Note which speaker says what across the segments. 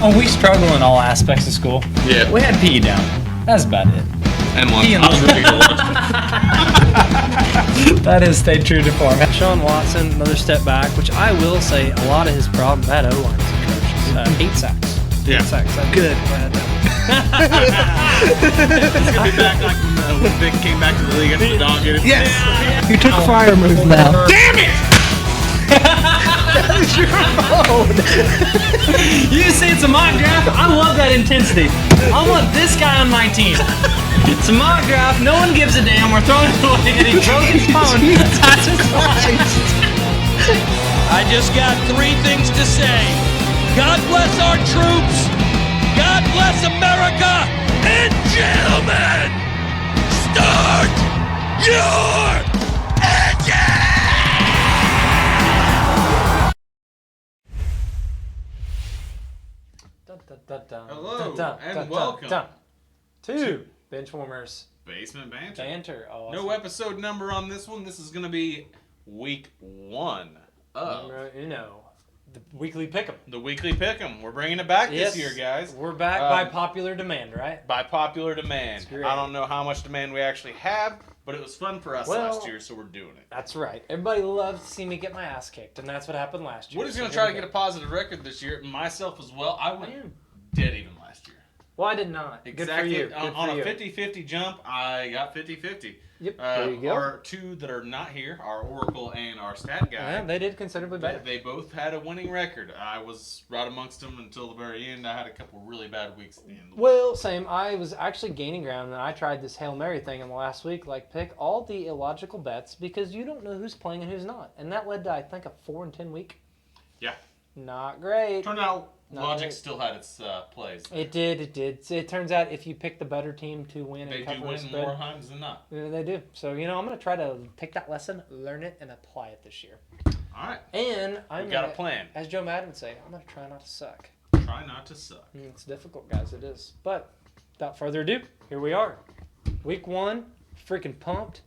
Speaker 1: Oh, we struggle in all aspects of school.
Speaker 2: Yeah.
Speaker 1: We had PE down. That's about it.
Speaker 2: And
Speaker 1: PE and that has stayed true to form.
Speaker 3: Sean Watson, another step back, which I will say a lot of his problem, that O-line is atrocious. 8 sacks.
Speaker 2: Yeah.
Speaker 3: 8 sacks. I'm good. Glad that.
Speaker 2: He's going to be back like when Vic came back to the league after the dog did it.
Speaker 3: Yes! You took fire move now.
Speaker 2: Damn it!
Speaker 3: That is your phone!
Speaker 1: You say it's a mock draft? I love that intensity. I want this guy on my team. It's a mock draft. No one gives a damn. We're throwing it away and he broke his phone.
Speaker 4: I just got 3 things to say. God bless our troops. God bless America. And gentlemen, start your engine!
Speaker 2: Hello, and welcome
Speaker 1: to Benchwarmers
Speaker 2: Basement Banter.
Speaker 1: Banter. Oh,
Speaker 2: No episode number on this one. This is going to be week 1 of
Speaker 1: the weekly pick'em.
Speaker 2: the weekly pick'em. We're bringing it back
Speaker 1: Yes,
Speaker 2: this year, guys.
Speaker 1: We're back by popular demand, right?
Speaker 2: By popular demand.
Speaker 1: That's great.
Speaker 2: I don't know how much demand we actually have, but it was fun for us last year, so we're doing it.
Speaker 1: That's right. Everybody loves to see me get my ass kicked, and that's what happened last year.
Speaker 2: Woody's going to try to get a positive record this year, myself as well. I went dead even last year.
Speaker 1: Well, I did not.
Speaker 2: Exactly.
Speaker 1: Good for you.
Speaker 2: On a 50-50 jump, I got 50-50.
Speaker 1: Yep, there you go.
Speaker 2: Our two that are not here, our Oracle and our Stat Guy,
Speaker 1: Yeah, they did considerably better.
Speaker 2: they both had a winning record. I was right amongst them until the very end. I had a couple really bad weeks at the end.
Speaker 1: Well, same. I was actually gaining ground, and I tried this Hail Mary thing in the last week. Like, pick all the illogical bets because you don't know who's playing and who's not. And that led to, I think, a 4-10 week.
Speaker 2: Yeah.
Speaker 1: Not great.
Speaker 2: Turned out
Speaker 1: Not
Speaker 2: logic
Speaker 1: great.
Speaker 2: still had its plays.
Speaker 1: It did. It turns out if you pick the better team to win
Speaker 2: They
Speaker 1: and
Speaker 2: do
Speaker 1: cover a
Speaker 2: win
Speaker 1: spread,
Speaker 2: more times than not.
Speaker 1: yeah, they do. So, I'm going to try to take that lesson, learn it, and apply it this year.
Speaker 2: All right.
Speaker 1: And
Speaker 2: We've got a plan.
Speaker 1: As Joe Madden would say, I'm going to try not to suck.
Speaker 2: Try not to suck.
Speaker 1: It's difficult, guys. It is. But without further ado, here we are. Week 1, freaking pumped.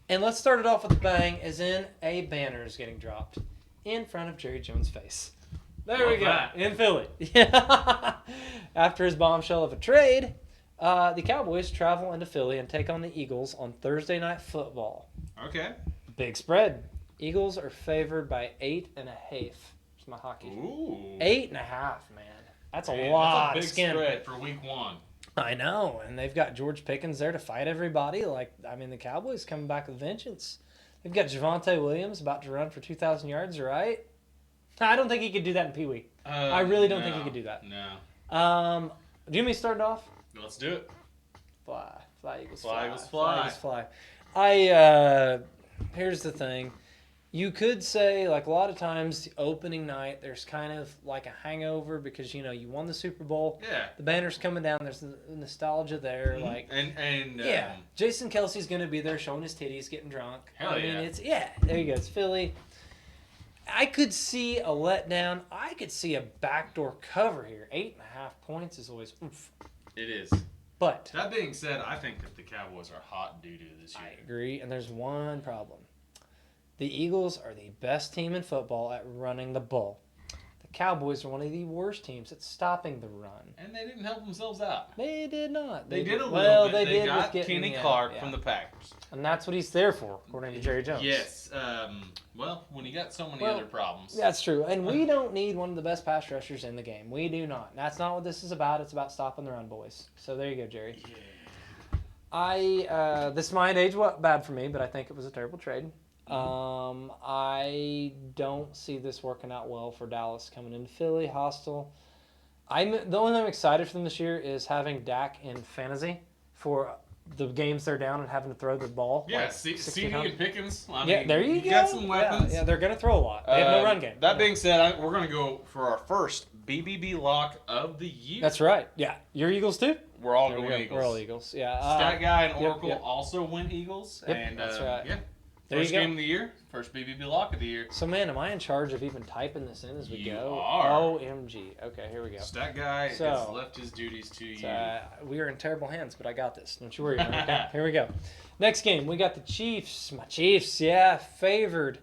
Speaker 1: And let's start it off with a bang, as in a banner is getting dropped in front of Jerry Jones' face. There we go.
Speaker 2: that.
Speaker 1: In Philly. Yeah. After his bombshell of a trade, the Cowboys travel into Philly and take on the Eagles on Thursday Night Football.
Speaker 2: Okay.
Speaker 1: Big spread. Eagles are favored by 8.5. It's my hockey.
Speaker 2: Ooh.
Speaker 1: 8.5, man. That's a
Speaker 2: Man,
Speaker 1: lot
Speaker 2: that's a big
Speaker 1: of skin.
Speaker 2: spread for week 1.
Speaker 1: I know, and they've got George Pickens there to fight everybody. The Cowboys coming back with vengeance. They've got Javonte Williams about to run for 2,000 yards, right? I don't think he could do that in Pee Wee. I really don't think he could do that.
Speaker 2: No.
Speaker 1: Do you want me to start it off?
Speaker 2: Let's do it.
Speaker 1: Fly, Eagles,
Speaker 2: Fly, Eagles,
Speaker 1: fly.
Speaker 2: fly.
Speaker 1: Eagles, fly. Here's the thing. You could say, like, a lot of times, the opening night, there's kind of like a hangover because, you won the Super Bowl.
Speaker 2: Yeah.
Speaker 1: The banner's coming down. There's the nostalgia there.
Speaker 2: Mhm.
Speaker 1: Like,
Speaker 2: And
Speaker 1: yeah. Jason Kelsey's going to be there showing his titties, getting drunk.
Speaker 2: Hell yeah.
Speaker 1: There you go. It's Philly. I could see a letdown. I could see a backdoor cover here. 8.5 points is always oof.
Speaker 2: it is.
Speaker 1: But
Speaker 2: That being said, I think that the Cowboys are hot doo-doo this year.
Speaker 1: I agree, and there's one problem. The Eagles are the best team in football at running the ball. The Cowboys are one of the worst teams at stopping the run.
Speaker 2: And they didn't help themselves out.
Speaker 1: They did not.
Speaker 2: They did a
Speaker 1: well,
Speaker 2: little bit. They
Speaker 1: did
Speaker 2: got
Speaker 1: with getting,
Speaker 2: Kenny
Speaker 1: yeah,
Speaker 2: Clark
Speaker 1: yeah.
Speaker 2: from the Packers.
Speaker 1: And that's what he's there for, according to Jerry Jones.
Speaker 2: Yes. Well, when you got so many
Speaker 1: Well,
Speaker 2: other problems.
Speaker 1: That's true. And we don't need one of the best pass rushers in the game. We do not. That's not what this is about. It's about stopping the run, boys. So there you go, Jerry.
Speaker 2: Yeah.
Speaker 1: This might age bad for me, but I think it was a terrible trade. I don't see this working out well for Dallas coming into Philly, hostile. The only thing I'm excited for them this year is having Dak in fantasy for the games they're down and having to throw the ball.
Speaker 2: Yeah,
Speaker 1: like
Speaker 2: CD
Speaker 1: 60
Speaker 2: and Pickens.
Speaker 1: there you go.
Speaker 2: got some weapons.
Speaker 1: Yeah, they're going to throw a lot. They have no run game.
Speaker 2: That being said, we're going to go for our first BBB lock of the year.
Speaker 1: That's right. Yeah. Your Eagles too?
Speaker 2: We're all
Speaker 1: There we
Speaker 2: going
Speaker 1: go.
Speaker 2: Eagles.
Speaker 1: We're all Eagles. Yeah.
Speaker 2: Stat Guy and
Speaker 1: yep,
Speaker 2: Oracle
Speaker 1: yep.
Speaker 2: also went Eagles.
Speaker 1: Yep,
Speaker 2: And
Speaker 1: that's right.
Speaker 2: Yeah.
Speaker 1: There
Speaker 2: First
Speaker 1: you go.
Speaker 2: game of the year. First BBB lock of the year.
Speaker 1: So, man, am I in charge of even typing this in as we
Speaker 2: You
Speaker 1: go?
Speaker 2: are.
Speaker 1: OMG. Okay, here we go.
Speaker 2: Stat Guy
Speaker 1: So-
Speaker 2: has left his duties to you.
Speaker 1: We are in terrible hands, but I got this. Don't you worry. Okay? Here we go. Next game, we got the Chiefs. My Chiefs, yeah, favored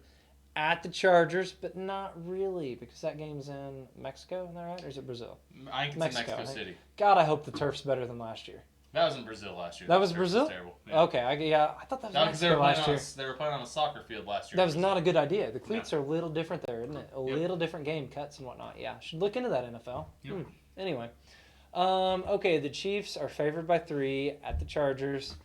Speaker 1: at the Chargers, but not really because that game's in Mexico, isn't that right? Or is it Brazil?
Speaker 2: I think it's in Mexico City.
Speaker 1: God, I hope the turf's better than last year.
Speaker 2: That was in Brazil last year.
Speaker 1: That was Brazil?
Speaker 2: Terrible. Yeah.
Speaker 1: Okay, I thought that was Mexico last year.
Speaker 2: They were playing on a soccer field last year.
Speaker 1: That was not a good idea. The cleats are a little different there, isn't it? Little different game cuts and whatnot. Yeah, should look into that, NFL.
Speaker 2: Yep.
Speaker 1: Anyway, okay, the Chiefs are favored by 3 at the Chargers.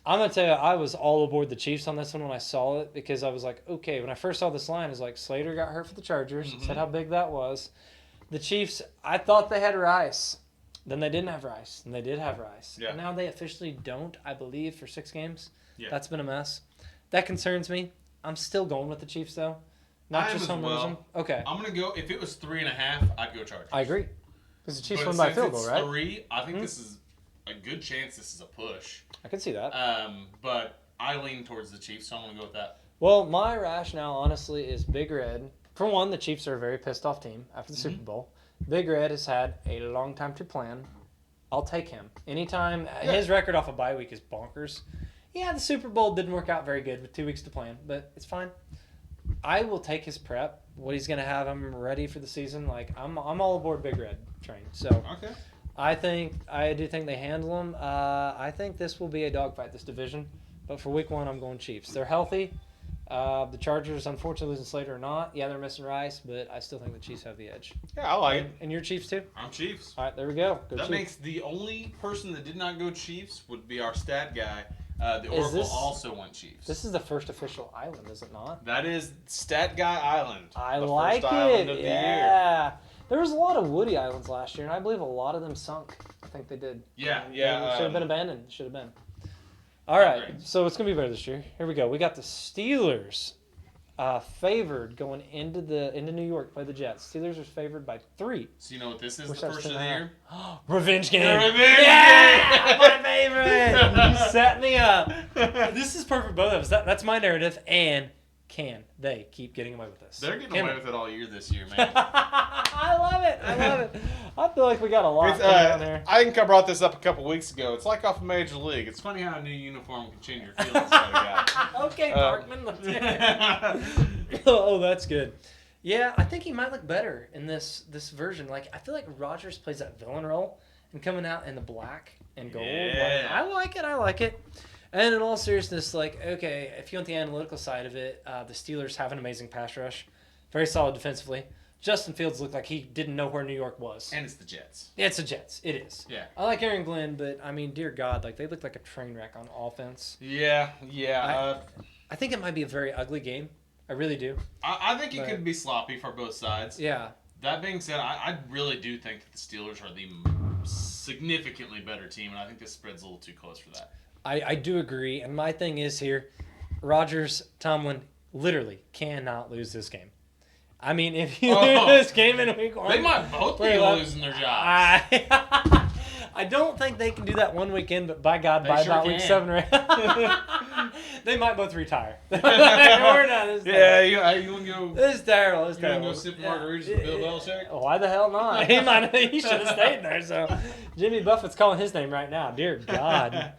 Speaker 1: I'm going to tell you, I was all aboard the Chiefs on this one when I saw it because I was like, okay, when I first saw this line, it was like Slater got hurt for the Chargers, said how big that was. The Chiefs, I thought they had Rice. Then they didn't have Rice, and they did have Rice.
Speaker 2: Yeah.
Speaker 1: And now they officially don't, I believe, for 6 games.
Speaker 2: Yeah.
Speaker 1: That's been a mess. That concerns me. I'm still going with the Chiefs, though. Not just home division. Okay.
Speaker 2: I'm going to go, if it was 3.5, I'd go Chargers.
Speaker 1: I agree. Because the Chiefs won by field goal, right?
Speaker 2: 3, I think this is a good chance this is a push.
Speaker 1: I can see that.
Speaker 2: But I lean towards the Chiefs, so I'm going to go with that.
Speaker 1: Well, my rationale, honestly, is Big Red. For one, the Chiefs are a very pissed off team after the Super Bowl. Big Red has had a long time to plan. I'll take him. Anytime. His record off a bye week is bonkers. Yeah, the Super Bowl didn't work out very good with 2 weeks to plan, but it's fine. I will take his prep, what he's going to have him ready for the season. Like, I'm all aboard Big Red train. So
Speaker 2: Okay.
Speaker 1: I do think they handle him. I think this will be a dogfight, this division. But for week 1, I'm going Chiefs. They're healthy. The Chargers, unfortunately, losing Slater or not. Yeah, they're missing Rice, but I still think the Chiefs have the edge.
Speaker 2: Yeah, I like it.
Speaker 1: And your Chiefs, too?
Speaker 2: I'm Chiefs.
Speaker 1: All right, there we go. Go
Speaker 2: That
Speaker 1: Chiefs.
Speaker 2: makes the only person that did not go Chiefs would be our stat guy. The Oracle also went Chiefs.
Speaker 1: This is the first official island, is it not?
Speaker 2: That is Stat Guy Island.
Speaker 1: I
Speaker 2: the
Speaker 1: like
Speaker 2: first
Speaker 1: it.
Speaker 2: island of the year.
Speaker 1: There was a lot of woody islands last year, and I believe a lot of them sunk. I think they did.
Speaker 2: Yeah.
Speaker 1: Should have been abandoned. Should have been. All right,
Speaker 2: Great.
Speaker 1: so it's going to be better this year. Here we go. We got the Steelers favored going into New York to play the Jets. Steelers are favored by 3.
Speaker 2: So you know what this is,
Speaker 1: Which
Speaker 2: the
Speaker 1: that's
Speaker 2: first of the
Speaker 1: 2.5.
Speaker 2: year?
Speaker 1: Revenge game.
Speaker 2: Revenge
Speaker 1: Yeah, my favorite. You set me up. This is perfect, both of us. That's my narrative. And can they keep getting away with this?
Speaker 2: They're getting away with it all year this year, man.
Speaker 1: I love it. I feel like we got a lot down there.
Speaker 2: I think I brought this up a couple weeks ago. It's like off of Major League. It's funny how a new uniform can change your feelings about a guy.
Speaker 1: Okay, Parkman. Let's hear it. Oh, that's good. Yeah, I think he might look better in this version. Like, I feel like Rodgers plays that villain role and coming out in the black and gold.
Speaker 2: Yeah.
Speaker 1: Like, I like it. And in all seriousness, like, okay, if you want the analytical side of it, the Steelers have an amazing pass rush. Very solid defensively. Justin Fields looked like he didn't know where New York was.
Speaker 2: And it's the Jets.
Speaker 1: Yeah, it's the Jets. It is.
Speaker 2: Yeah.
Speaker 1: I like Aaron Glenn, but, I mean, dear God, like, they look like a train wreck on offense.
Speaker 2: Yeah.
Speaker 1: I think it might be a very ugly game. I really do.
Speaker 2: I think it could be sloppy for both sides.
Speaker 1: Yeah.
Speaker 2: That being said, I really do think that the Steelers are the significantly better team, and I think this spread's a little too close for that.
Speaker 1: I do agree. And my thing is here, Rodgers, Tomlin literally cannot lose this game. I mean, if you lose this game in week 1.
Speaker 2: They might both be losing their jobs.
Speaker 1: I don't think they can do that one weekend, but by God, by
Speaker 2: sure
Speaker 1: about
Speaker 2: can.
Speaker 1: week 7 or 8, they might both retire. We're not.
Speaker 2: Yeah, you want to go?
Speaker 1: This is terrible. This is
Speaker 2: You want
Speaker 1: terrible.
Speaker 2: to go sip margaritas with Bill Belichick?
Speaker 1: Why the hell not? He should have stayed there. So Jimmy Buffett's calling his name right now. Dear God.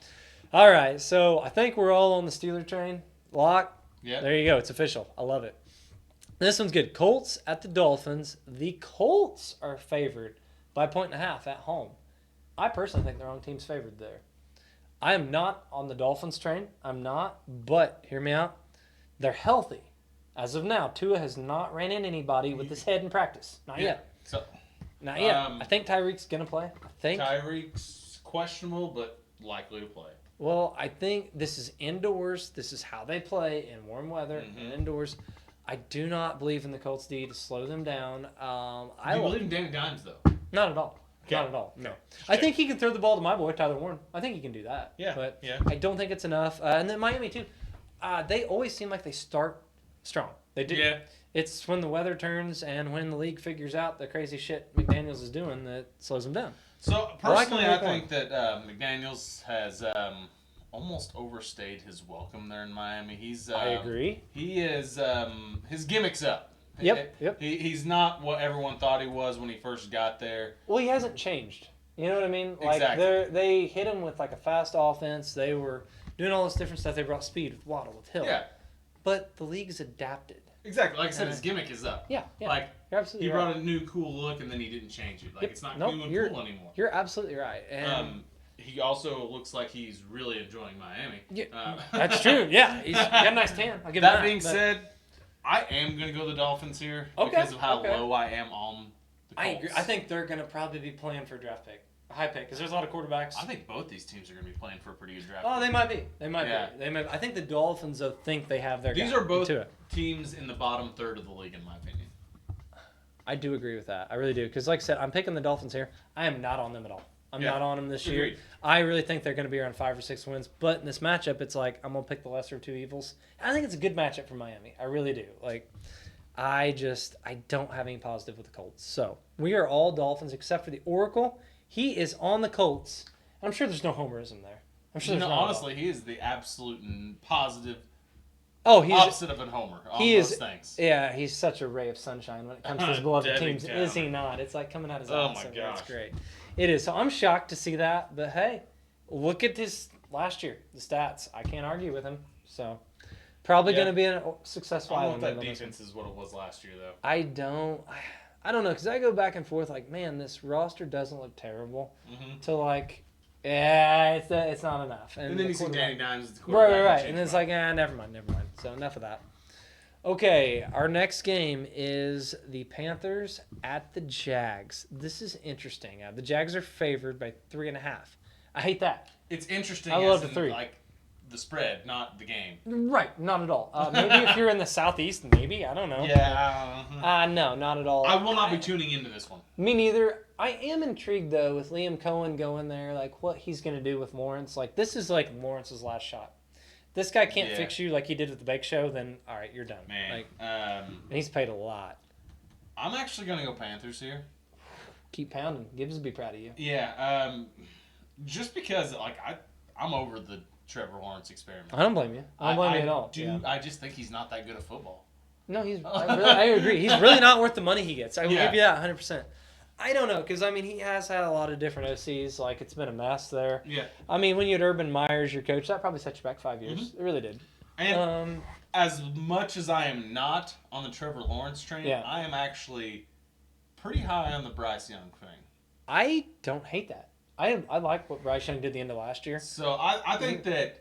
Speaker 1: All right, so I think we're all on the Steeler train. Lock.
Speaker 2: Yeah.
Speaker 1: There you go. It's official. I love it. This one's good. Colts at the Dolphins. The Colts are favored by 1.5 at home. I personally think the wrong team's favored there. I am not on the Dolphins train. I'm not. But hear me out. They're healthy. As of now, Tua has not ran in anybody with his head in practice. Not yet.
Speaker 2: So,
Speaker 1: Not yet. I think Tyreek's going to play. I think.
Speaker 2: Tyreek's questionable, but likely to play.
Speaker 1: Well, I think this is indoors. This is how they play in warm weather and indoors. I do not believe in the Colts D to slow them down.
Speaker 2: Do you believe in Danny Dimes, though?
Speaker 1: Not at all.
Speaker 2: Okay.
Speaker 1: Not at all. No.
Speaker 2: Okay.
Speaker 1: I think he can throw the ball to my boy, Tyler Warren. I think he can do that.
Speaker 2: Yeah,
Speaker 1: But
Speaker 2: yeah.
Speaker 1: I don't think it's enough. And then Miami, too. They always seem like they start strong. They do.
Speaker 2: Yeah.
Speaker 1: It's when the weather turns and when the league figures out the crazy shit McDaniels is doing that slows them down.
Speaker 2: So,
Speaker 1: I like
Speaker 2: personally,
Speaker 1: him
Speaker 2: I
Speaker 1: week one.
Speaker 2: think that McDaniels has almost overstayed his welcome there in Miami.
Speaker 1: I agree.
Speaker 2: He is his gimmick's up.
Speaker 1: Yep.
Speaker 2: He's not what everyone thought he was when he first got there.
Speaker 1: Well, he hasn't changed. You know what I mean? Like
Speaker 2: Exactly.
Speaker 1: they hit him with like a fast offense. They were doing all this different stuff. They brought speed with Waddle, with Hill.
Speaker 2: Yeah.
Speaker 1: but the league's adapted.
Speaker 2: Exactly. Like I said, his gimmick is up.
Speaker 1: Yeah.
Speaker 2: Like,
Speaker 1: you're absolutely
Speaker 2: he
Speaker 1: right.
Speaker 2: brought a new cool look, and then he didn't change it. Like,
Speaker 1: Yep.
Speaker 2: it's not
Speaker 1: Nope,
Speaker 2: new and
Speaker 1: you're-
Speaker 2: cool anymore.
Speaker 1: You're absolutely right. And
Speaker 2: He also looks like he's really enjoying Miami.
Speaker 1: yeah, that's true. Yeah, he's got a nice tan. I'll give him
Speaker 2: That being
Speaker 1: but
Speaker 2: said, I am going to go the Dolphins here
Speaker 1: Okay,
Speaker 2: because of how
Speaker 1: okay.
Speaker 2: low I am on the Colts.
Speaker 1: I agree. I think they're going to probably be playing for a draft pick, a high pick, because there's a lot of quarterbacks.
Speaker 2: I think both these teams are going to be playing for a pretty good draft.
Speaker 1: Oh, they might be. They might
Speaker 2: Yeah.
Speaker 1: be. They might. I think the Dolphins though think they have their.
Speaker 2: These
Speaker 1: guy
Speaker 2: are both
Speaker 1: to it.
Speaker 2: teams in the bottom third of the league, in my opinion.
Speaker 1: I do agree with that. I really do. Because like I said, I'm picking the Dolphins here. I am not on them at all. I'm not on them this year.
Speaker 2: Agreed.
Speaker 1: I really think they're going to be around 5 or 6 wins. But in this matchup, it's like I'm going to pick the lesser of two evils. I think it's a good matchup for Miami. I really do. Like, I don't have any positive with the Colts. So we are all Dolphins except for the Oracle. He is on the Colts. I'm sure there's no homerism there. I'm sure there's
Speaker 2: No,
Speaker 1: not at all.
Speaker 2: honestly, he is the absolute and positive
Speaker 1: Oh, he's
Speaker 2: opposite of a homer on
Speaker 1: he
Speaker 2: those
Speaker 1: is-
Speaker 2: things.
Speaker 1: Yeah, he's such a ray of sunshine when it comes to his beloved
Speaker 2: Debbie
Speaker 1: teams.
Speaker 2: Downer.
Speaker 1: Is he not? It's like coming out his
Speaker 2: Oh
Speaker 1: eyes.
Speaker 2: my
Speaker 1: so It's
Speaker 2: gosh.
Speaker 1: great. It is. So I'm shocked to see that. But hey, look at this last year. The stats. I can't argue with him. So probably
Speaker 2: Yeah.
Speaker 1: going to be a successful
Speaker 2: I don't know
Speaker 1: island.
Speaker 2: if that
Speaker 1: on this one.
Speaker 2: defense is what it was last year, though.
Speaker 1: I don't know because I go back and forth like, man, this roster doesn't look terrible.
Speaker 2: Mm-hmm.
Speaker 1: To like, yeah, it's not enough.
Speaker 2: And then
Speaker 1: the
Speaker 2: you see
Speaker 1: quarterback-
Speaker 2: Danny Dimes as the
Speaker 1: Right,
Speaker 2: quarterback.
Speaker 1: right, right.
Speaker 2: change
Speaker 1: And it's
Speaker 2: mind.
Speaker 1: like, never mind. So enough of that. Okay, our next game is the Panthers at the Jags. This is interesting. The Jags are favored by 3.5. I hate that.
Speaker 2: It's interesting.
Speaker 1: I love
Speaker 2: as
Speaker 1: the
Speaker 2: in,
Speaker 1: three.
Speaker 2: Like the spread, not the game.
Speaker 1: Right, not at all. Maybe if you're in the Southeast, maybe. I don't know.
Speaker 2: Yeah.
Speaker 1: No, not at all.
Speaker 2: I will not be tuning into this one.
Speaker 1: Me neither. I am intrigued, though, with Liam Cohen going there, like what he's going to do with Lawrence. Like, this is like Lawrence's last shot. This guy can't
Speaker 2: Yeah.
Speaker 1: fix you like he did with the Bake Show, then all right, you're done.
Speaker 2: Man,
Speaker 1: Like, and he's paid a lot.
Speaker 2: I'm actually gonna go Panthers here.
Speaker 1: Keep pounding. Gibbs will be proud of you.
Speaker 2: Yeah, just because like I'm over the Trevor Lawrence experiment.
Speaker 1: I don't blame you. I don't blame you at all. Yeah.
Speaker 2: I just think he's not that good at football.
Speaker 1: No, I agree. He's really not worth the money he gets. I will
Speaker 2: Yeah.
Speaker 1: give you that 100%. I don't know, because, I mean, he has had a lot of different OCs. Like, it's been a mess there.
Speaker 2: Yeah,
Speaker 1: I mean, when you had Urban Meyer's your coach, that probably set you back 5 years. It really did.
Speaker 2: and as much as I am not on the Trevor Lawrence train,
Speaker 1: Yeah.
Speaker 2: I am actually pretty high on the Bryce Young thing.
Speaker 1: I don't hate that. I like what Bryce Young did the end of last year.
Speaker 2: So I think that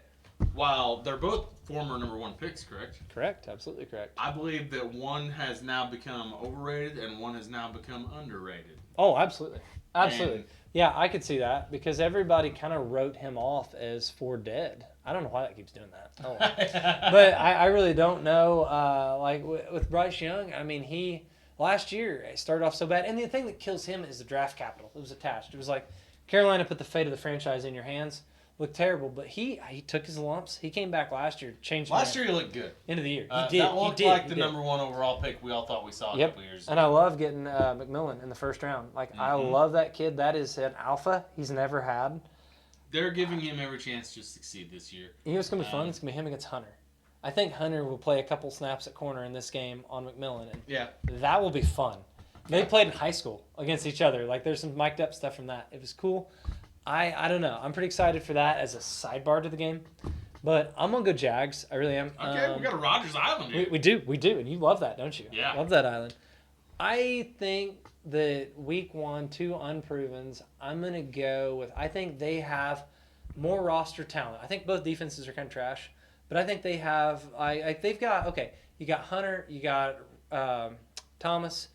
Speaker 2: while they're both former number one picks, correct?
Speaker 1: Correct. Absolutely correct.
Speaker 2: I believe that one has now become overrated and one has now become underrated.
Speaker 1: Oh, absolutely. Absolutely.
Speaker 2: And-
Speaker 1: Yeah, I could see that because everybody kind of wrote him off as for dead. I don't know why that keeps doing that. Oh, well. But I really don't know. Like with Bryce Young, I mean, he last year started off so bad. And the thing that kills him is the draft capital. It was attached. It was like Carolina put the fate of the franchise in your hands. Looked terrible, but he took his lumps. He came back last year, changed
Speaker 2: Last year he looked good.
Speaker 1: end of the year. He did.
Speaker 2: That looked
Speaker 1: he did.
Speaker 2: like
Speaker 1: he
Speaker 2: the
Speaker 1: did.
Speaker 2: number one overall pick we all thought we saw a
Speaker 1: Yep.
Speaker 2: couple years
Speaker 1: And
Speaker 2: ago.
Speaker 1: I love getting McMillan in the first round. Like I
Speaker 2: Mhm.
Speaker 1: love that kid. That is an alpha he's never had.
Speaker 2: They're giving him every chance to succeed this year.
Speaker 1: You know what's gonna be fun? It's gonna be him against Hunter. I think Hunter will play a couple snaps at corner in this game on McMillan, and
Speaker 2: Yeah.
Speaker 1: that will be fun. They played in high school against each other. Like there's some mic'd up stuff from that. It was cool. I don't know. I'm pretty excited for that as a sidebar to the game. But I'm gonna go Jags. I really am.
Speaker 2: Okay, we got a Rogers Island here.
Speaker 1: We do, and you love that, don't you?
Speaker 2: Yeah.
Speaker 1: Love that island. I think that week 1, 2 unprovens, I'm going to go with, I think they have more roster talent. I think both defenses are kind of trash, but I think they have, they've got, okay, you got Hunter, you got Thomas,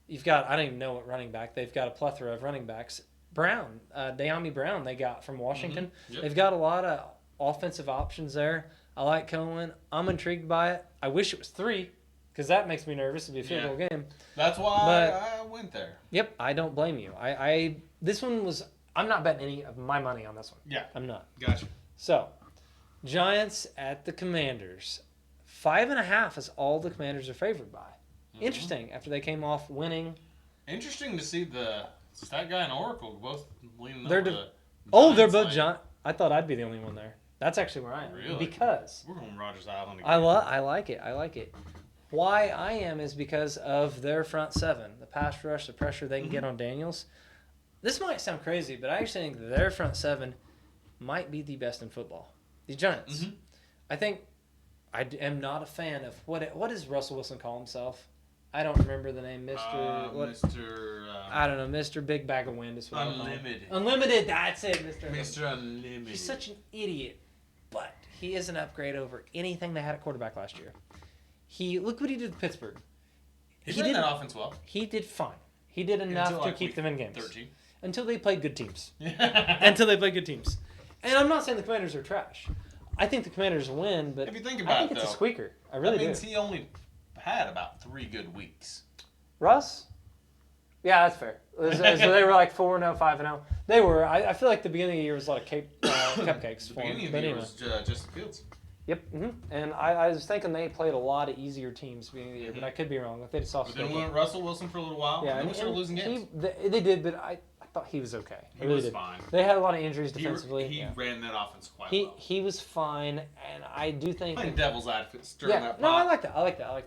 Speaker 1: you've got, I don't even know what running back, they've got a plethora of running backs. Brown, De'Ami Brown they got from Washington.
Speaker 2: Mm-hmm. Yep.
Speaker 1: They've got a lot of offensive options there. I like Cohen. I'm intrigued by it. I wish it was 3 because that makes me nervous. It'd be a field goal game.
Speaker 2: That's why
Speaker 1: But-
Speaker 2: I went there.
Speaker 1: Yep, I don't blame you. This one was, I'm not betting any of my money on this one.
Speaker 2: Yeah.
Speaker 1: I'm not.
Speaker 2: Gotcha.
Speaker 1: So, Giants at the Commanders. 5.5 is all the Commanders are favored by.
Speaker 2: Mm-hmm.
Speaker 1: Interesting. After they came off winning.
Speaker 2: Interesting to see the Stat Guy and Oracle both leaning
Speaker 1: They're
Speaker 2: over
Speaker 1: de-
Speaker 2: the
Speaker 1: Oh, they're
Speaker 2: Giants
Speaker 1: both
Speaker 2: lane.
Speaker 1: Giant. I thought I'd be the only one there. That's actually where I am.
Speaker 2: Really?
Speaker 1: Because
Speaker 2: We're going Rogers Island again.
Speaker 1: I like it. I like it. Why I am is because of their front seven, the pass rush, the pressure they can get on Daniels. This might sound crazy, but I actually think their front seven might be the best in football. These Giants.
Speaker 2: Mhm.
Speaker 1: I think am not a fan of what does Russell Wilson call himself? I don't remember the name, I don't know, Mr. Big Bag of Wind is what
Speaker 2: Unlimited.
Speaker 1: Unlimited, that's it, Mr.
Speaker 2: Mr. Unlimited.
Speaker 1: He's such an idiot, but he is an upgrade over anything they had at quarterback last year. Look what he did with Pittsburgh.
Speaker 2: He did that offense well.
Speaker 1: He did fine. He did enough to keep them in games.
Speaker 2: 13.
Speaker 1: Until they played good teams. Until they played good teams. And I'm not saying the Commanders are trash. I think the Commanders win, but
Speaker 2: if you think about
Speaker 1: I think it's a squeaker. I really do.
Speaker 2: That means he only had about 3 good weeks.
Speaker 1: Russ? Yeah, that's fair. So they were like 4-0, 5-0. They were. I feel like the beginning of the year was a lot of cupcakes for him.
Speaker 2: The beginning of the year was Justin Fields.
Speaker 1: Yep. Mm-hmm. And I was thinking they played a lot of easier teams at the beginning of the year, but I could be wrong. If they just
Speaker 2: But then went Russell Wilson for a little while.
Speaker 1: Yeah,
Speaker 2: and then we started losing games.
Speaker 1: They did, but I thought he was okay.
Speaker 2: He was fine.
Speaker 1: They had a lot of injuries defensively.
Speaker 2: He ran that offense quite well.
Speaker 1: He was fine, and I do think
Speaker 2: playing devil's advocate, stirring that pot.
Speaker 1: No, I like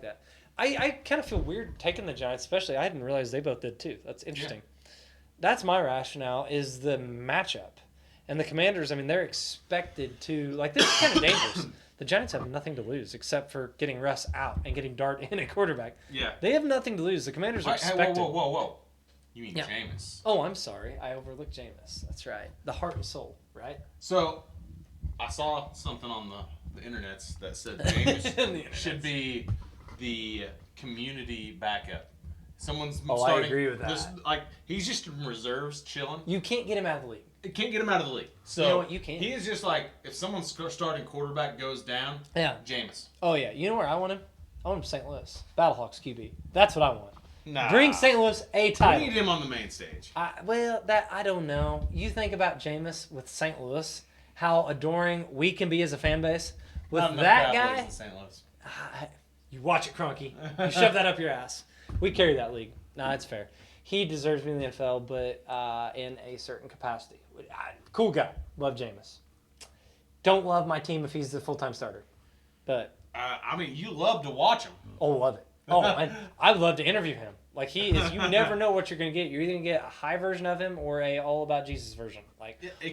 Speaker 1: that. I kind of feel weird taking the Giants, especially. I didn't realize they both did too. That's interesting. Yeah. That's my rationale is the matchup. And the Commanders, I mean, they're expected to, like, this is kind of dangerous. The Giants have nothing to lose except for getting Russ out and getting Dart in at quarterback.
Speaker 2: Yeah.
Speaker 1: They have nothing to lose. The Commanders are expected.
Speaker 2: Whoa. You mean Jameis.
Speaker 1: Oh, I'm sorry. I overlooked Jameis. That's right. The heart and soul, right?
Speaker 2: So, I saw something on the internets that said Jameis should be the community backup. Someone's starting.
Speaker 1: I agree with that.
Speaker 2: He's just in reserves, chilling.
Speaker 1: You can't get him out of the league.
Speaker 2: It can't get him out of the league. So
Speaker 1: you know what? You can't.
Speaker 2: He is just like, if someone's starting quarterback goes down, Jameis.
Speaker 1: Oh, yeah. You know where I want him? I want him St. Louis. Battlehawks QB. That's what I want.
Speaker 2: Nah.
Speaker 1: Bring St. Louis a title.
Speaker 2: We need him on the main stage.
Speaker 1: I don't know. You think about Jameis with St. Louis, how adoring we can be as a fan base. With that guy,
Speaker 2: St. Louis.
Speaker 1: You watch it, Cronky. You shove that up your ass. We carry that league. No, it's fair. He deserves to be in the NFL, but in a certain capacity. Cool guy. Love Jameis. Don't love my team if he's the full-time starter. But
Speaker 2: you love to watch him.
Speaker 1: Oh, love it. Oh, and I'd love to interview him. Like, he is, you never know what you're going to get. You're either going to get a high version of him or a all about Jesus version.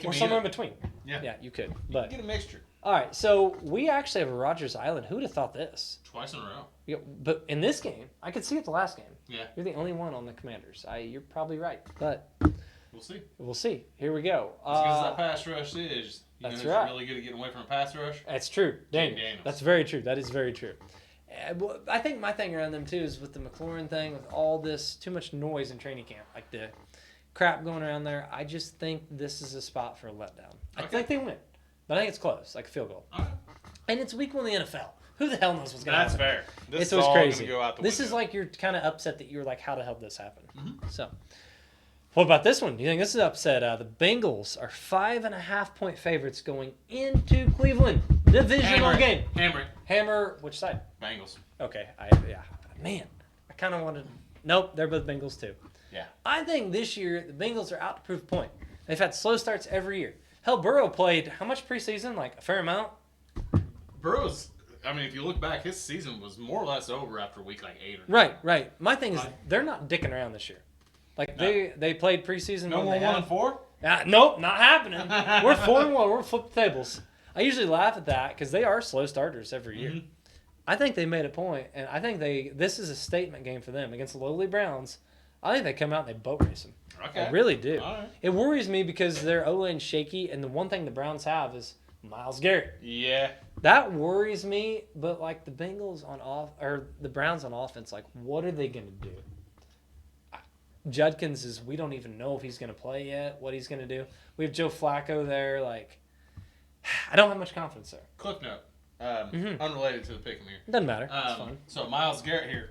Speaker 1: Or somewhere in between. Yeah, you could. But
Speaker 2: you get a mixture.
Speaker 1: All right, so we actually have a Rogers Island. Who would have thought this?
Speaker 2: Twice in a row.
Speaker 1: Yeah, but in this game, I could see it the last game.
Speaker 2: Yeah.
Speaker 1: You're the only one on the Commanders. You're probably right, but
Speaker 2: we'll see.
Speaker 1: We'll see. Here we go.
Speaker 2: Because that pass rush is.
Speaker 1: That's
Speaker 2: right. Really good at getting away from a pass rush.
Speaker 1: That's true. Daniels. That's very true. That is very true. I think my thing around them too is with the McLaurin thing, with all this too much noise in training camp, like the crap going around there. I just think this is a spot for a letdown. I think they win, but I think it's close, like a field goal.
Speaker 2: Okay.
Speaker 1: And it's week 1 in the NFL. Who the hell knows what's going to happen?
Speaker 2: That's fair.
Speaker 1: This is crazy. This is like you're kind of upset that you're like, how the hell did this happen? Mm-hmm. So, what about this one? Do you think this is upset? The Bengals are 5.5-point favorites going into Cleveland. Divisional game. Hammer. Which side?
Speaker 2: Bengals.
Speaker 1: Okay. Man, I kind of wanted. Nope, they're both Bengals too.
Speaker 2: Yeah.
Speaker 1: I think this year the Bengals are out to prove a point. They've had slow starts every year. Hell, Burrow played how much preseason? Like a fair amount.
Speaker 2: Burrow's. I mean, if you look back, his season was more or less over after week 8 or
Speaker 1: 9. Right. My thing is they're not dicking around this year. Like they played preseason.
Speaker 2: No more 1-4.
Speaker 1: Nope, not happening. We're 4-1. We're flip the tables. I usually laugh at that because they are slow starters every year. Mm-hmm. I think they made a point, and I think this is a statement game for them against the lowly Browns. I think they come out and they boat race them.
Speaker 2: Okay.
Speaker 1: I really do.
Speaker 2: All right.
Speaker 1: It worries me because their O-line's shaky, and the one thing the Browns have is Myles Garrett.
Speaker 2: Yeah.
Speaker 1: That worries me, but like the Bengals the Browns on offense, like what are they going to do? Judkins we don't even know if he's going to play yet, what he's going to do. We have Joe Flacco there, like I don't have much confidence there.
Speaker 2: Cliff note. Unrelated to the pick 'em here.
Speaker 1: Doesn't matter. It's fine.
Speaker 2: So Myles Garrett here.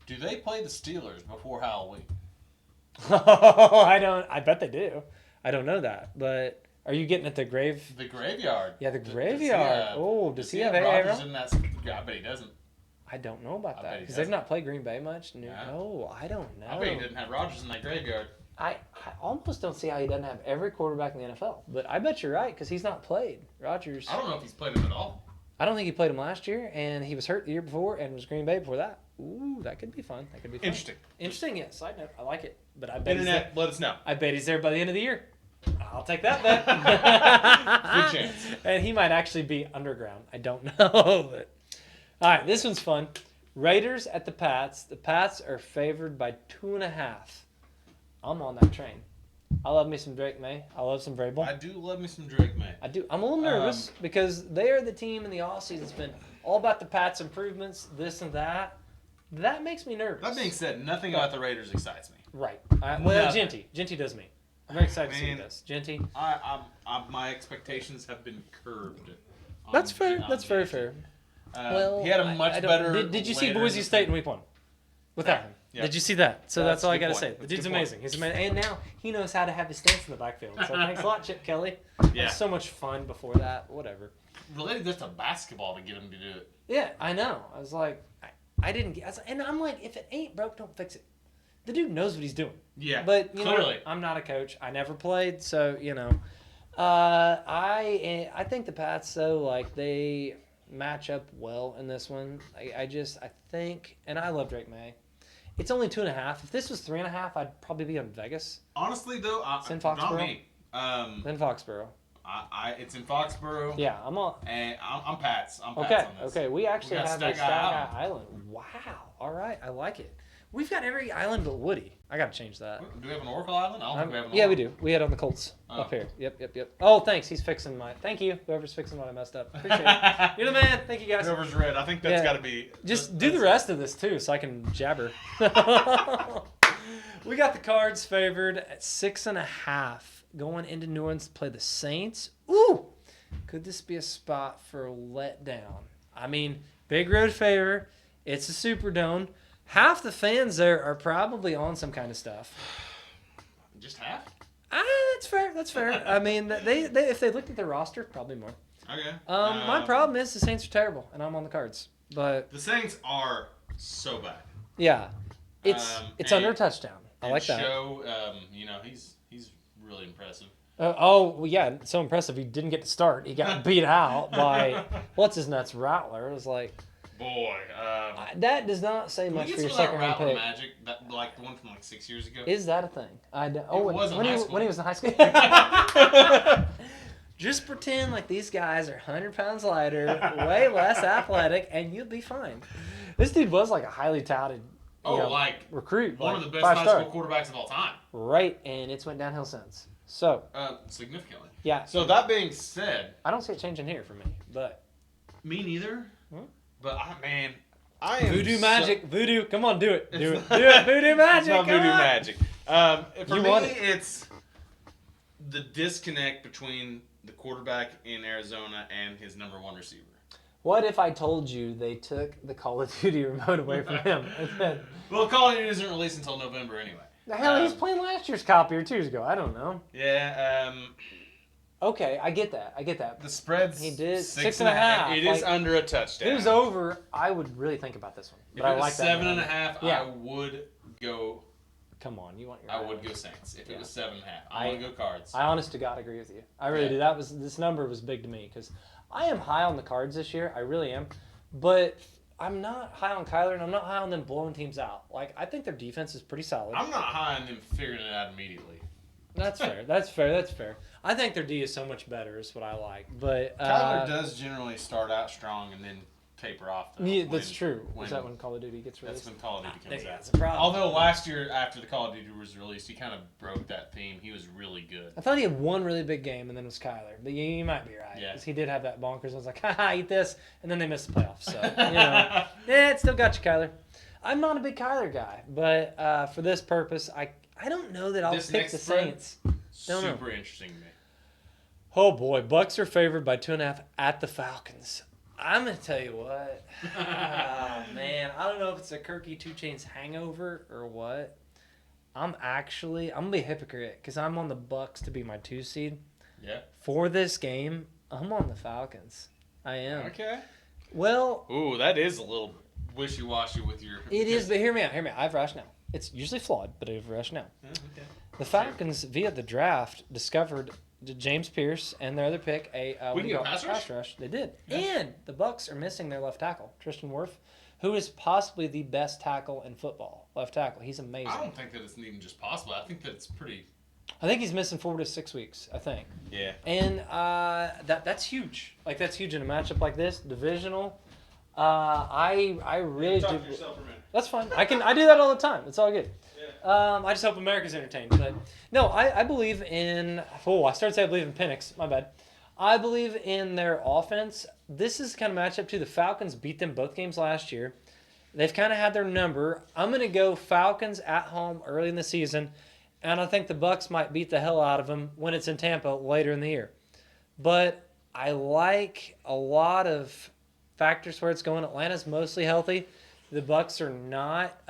Speaker 2: Do they play the Steelers before Halloween?
Speaker 1: I bet they do. I don't know that, but are you getting at the grave?
Speaker 2: The graveyard.
Speaker 1: Yeah, the graveyard. Does he have
Speaker 2: Rodgers in that? I bet he doesn't.
Speaker 1: I don't know about that because they've not played Green Bay much. No, I don't know.
Speaker 2: I bet he didn't have Rodgers in that graveyard.
Speaker 1: I almost don't see how he doesn't have every quarterback in the NFL, but I bet you're right because he's not played. Rodgers.
Speaker 2: I don't know if he's played him at all.
Speaker 1: I don't think he played him last year, and he was hurt the year before, and was Green Bay before that. Ooh, that could be fun. Interesting. Yeah. Side note, I like it, but I bet
Speaker 2: Internet, let us know.
Speaker 1: I bet he's there by the end of the year. I'll take that bet.
Speaker 2: Good chance.
Speaker 1: And he might actually be underground. I don't know, but All right, this one's fun. Raiders at the Pats. The Pats are favored by 2.5. I'm on that train. I love me some Drake May. I love some Vrabel.
Speaker 2: I do love me some Drake May.
Speaker 1: I do. I'm a little nervous because they are the team in the offseason that's been all about the Pats improvements, this and that. That makes me nervous.
Speaker 2: That being said, nothing about the Raiders excites me.
Speaker 1: Right. Well, Genty does me. I'm very excited to see this. Genty.
Speaker 2: My expectations have been curbed.
Speaker 1: That's fair. That's very fair.
Speaker 2: Well, he had a much better.
Speaker 1: Did you see Boise State in week 1? Without him.
Speaker 2: Yeah.
Speaker 1: Did you see that? So that's all I got to
Speaker 2: point.
Speaker 1: say. The dude's amazing. He's amazing. And now he knows how to have his stance in the backfield. So thanks a lot, Chip Kelly.
Speaker 2: Yeah.
Speaker 1: It was so much fun before that. Whatever.
Speaker 2: Related this to basketball to get him to do it.
Speaker 1: Yeah, I know. I was like, I didn't get. And I'm like, if it ain't broke, don't fix it. The dude knows what he's doing.
Speaker 2: Yeah.
Speaker 1: But you
Speaker 2: clearly,
Speaker 1: know, I'm not a coach. I never played, so you know. I think the Pats though, like they match up well in this one. I think, and I love Drake May. It's only 2.5. If this was 3.5, I'd probably be on Vegas.
Speaker 2: honestly though,
Speaker 1: It's in
Speaker 2: not
Speaker 1: Foxborough.
Speaker 2: me.
Speaker 1: Then Foxborough.
Speaker 2: It's in Foxborough.
Speaker 1: Yeah, I'm on.
Speaker 2: And I'm Pats. I'm Pats
Speaker 1: Okay,
Speaker 2: on this.
Speaker 1: okay. We actually
Speaker 2: We got
Speaker 1: have a
Speaker 2: Stack
Speaker 1: Stack
Speaker 2: Guy
Speaker 1: Guy Island. Wow. All right, I like it. We've got every island but Woody. I gotta change that.
Speaker 2: Do we have an Oracle Island? I don't think we have an
Speaker 1: Yeah, we
Speaker 2: Oracle.
Speaker 1: do. We had on the Colts
Speaker 2: Oh.
Speaker 1: up here. Yep. Oh, thanks. He's fixing my. Thank you. Whoever's fixing what I messed up. Appreciate it. You're the man. Thank you guys.
Speaker 2: Whoever's red. I think that's
Speaker 1: Yeah.
Speaker 2: got to be.
Speaker 1: Just do the rest of this too, so I can jabber. We got the Cards favored at 6.5, going into New Orleans to play the Saints. Ooh, could this be a spot for a letdown? I mean, big road favor. It's a Superdome. Half the fans there are probably on some kind of stuff.
Speaker 2: Just half?
Speaker 1: That's fair. That's fair. I mean, they if they looked at their roster, probably more.
Speaker 2: Okay.
Speaker 1: My problem is the Saints are terrible, and I'm on the Cards. But
Speaker 2: The Saints are so bad.
Speaker 1: yeah, it's
Speaker 2: and-
Speaker 1: under a touchdown. I
Speaker 2: And
Speaker 1: like that.
Speaker 2: Show, he's really impressive.
Speaker 1: Well, yeah, so impressive. He didn't get to start. He got beat out by what's his nuts Rattler. It was like
Speaker 2: Boy,
Speaker 1: that does not say
Speaker 2: can we
Speaker 1: much
Speaker 2: get
Speaker 1: for your
Speaker 2: some of that
Speaker 1: second round
Speaker 2: Rattler
Speaker 1: pick.
Speaker 2: magic, that like the one from like 6 years ago?
Speaker 1: Is that a thing?
Speaker 2: was in
Speaker 1: when
Speaker 2: high
Speaker 1: he
Speaker 2: school.
Speaker 1: when he was in high school. Just pretend like these guys are 100 pounds lighter, way less athletic, and you'll be fine. This dude was like a highly touted recruit.
Speaker 2: one
Speaker 1: like
Speaker 2: of the best high
Speaker 1: 5-star.
Speaker 2: school quarterbacks of all time.
Speaker 1: Right, and it's went downhill since. So,
Speaker 2: Significantly.
Speaker 1: yeah,
Speaker 2: So that being said,
Speaker 1: I don't see it changing here for me, but
Speaker 2: me neither.
Speaker 1: Hmm?
Speaker 2: But I am
Speaker 1: voodoo
Speaker 2: so-
Speaker 1: magic, voodoo, come on, do it, do
Speaker 2: It's
Speaker 1: it, do it, voodoo magic,
Speaker 2: It's not
Speaker 1: come
Speaker 2: voodoo
Speaker 1: on.
Speaker 2: magic. For
Speaker 1: You
Speaker 2: me,
Speaker 1: want it.
Speaker 2: it's the disconnect between the quarterback in Arizona and his number one receiver.
Speaker 1: What if I told you they took the Call of Duty remote away from him? And said,
Speaker 2: Well, Call of Duty isn't released until November anyway.
Speaker 1: the hell, he's playing last year's copy or 2 years ago. I don't know.
Speaker 2: Yeah,
Speaker 1: Okay, I get that.
Speaker 2: the spread's
Speaker 1: He did
Speaker 2: 6.5. It is
Speaker 1: like,
Speaker 2: under a touchdown.
Speaker 1: If it was over, I would really think about this one.
Speaker 2: If
Speaker 1: But I
Speaker 2: it was
Speaker 1: like that.
Speaker 2: 7.5,
Speaker 1: Yeah.
Speaker 2: I would go.
Speaker 1: Come on, you want your.
Speaker 2: I would go Saints. If
Speaker 1: Yeah.
Speaker 2: it was 7.5, I would go Cards.
Speaker 1: I honest to God agree with you. I really
Speaker 2: Yeah.
Speaker 1: do. This number was big to me because I am high on the Cards this year. I really am, but I'm not high on Kyler and I'm not high on them blowing teams out. Like I think their defense is pretty solid.
Speaker 2: I'm not high on them figuring it out immediately.
Speaker 1: That's fair. That's fair. I think their D is so much better. Is what I like. But
Speaker 2: Kyler does generally start out strong and then taper off. Though,
Speaker 1: yeah, that's true.
Speaker 2: when-
Speaker 1: Is that when Call of Duty gets
Speaker 2: That's
Speaker 1: released?
Speaker 2: when Call of Duty comes out.
Speaker 1: That's a problem.
Speaker 2: Although last year after the Call of Duty was released, he kind of broke that theme. He was really good.
Speaker 1: I thought he had one really big game and then it was Kyler. But you might be right.
Speaker 2: Yeah.
Speaker 1: Because he did have that bonkers. I was like, haha, eat this. And then they missed the playoffs. So, yeah, it still got you, Kyler. I'm not a big Kyler guy. But for this purpose, I don't know that I'll
Speaker 2: This
Speaker 1: pick
Speaker 2: next
Speaker 1: the
Speaker 2: spread?
Speaker 1: Saints. Don't know.
Speaker 2: Super interesting to me.
Speaker 1: Oh, boy. Bucks are favored by 2.5 at the Falcons. I'm going to tell you what. Man, I don't know if it's a Kirky 2 Chainz hangover or what. I'm going to be a hypocrite because I'm on the Bucks to be my 2 seed.
Speaker 2: Yeah.
Speaker 1: For this game, I'm on the Falcons. I am.
Speaker 2: Okay.
Speaker 1: Well,
Speaker 2: Ooh, that is a little wishy-washy with your...
Speaker 1: it is, but hear me out. I have rationale. It's usually flawed, but I have rationale.
Speaker 2: Okay.
Speaker 1: The Falcons, via the draft, discovered James Pierce and their other pick
Speaker 2: We can get pass rush?
Speaker 1: They did.
Speaker 2: Yeah.
Speaker 1: And the Bucks are missing their left tackle, Tristan Wirf, who is possibly the best tackle in football. Left tackle. He's amazing.
Speaker 2: I don't think that it's even just possible. I think that it's pretty...
Speaker 1: I think he's missing 4 to 6 weeks, I think.
Speaker 2: Yeah.
Speaker 1: And that's huge. Like, that's huge in a matchup like this, divisional. I really
Speaker 2: Talk
Speaker 1: do.
Speaker 2: to yourself for a minute.
Speaker 1: That's fine. I do that all the time. It's all good. I just hope America's entertained. But no, I believe in. Oh, I started to say I believe in Penix. My bad. I believe in their offense. This is kind of matchup too. The Falcons beat them both games last year. They've kind of had their number. I'm going to go Falcons at home early in the season, and I think the Bucs might beat the hell out of them when it's in Tampa later in the year. But I like a lot of factors where it's going. Atlanta's mostly healthy. The Bucs are not.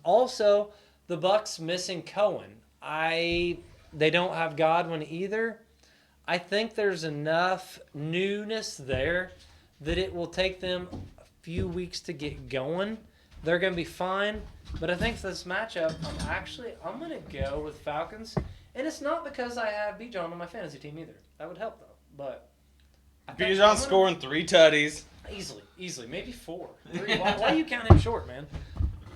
Speaker 1: Also, the Bucs missing Cohen. They don't have Godwin either. I think there's enough newness there that it will take them a few weeks to get going. They're going to be fine. But I think for this matchup, I'm going to go with Falcons. And it's not because I have Bijan on my fantasy team either. That would help, though. But
Speaker 5: Bijan scoring 3 tutties.
Speaker 1: Easily. Maybe 4. 3. Why you count him short, man?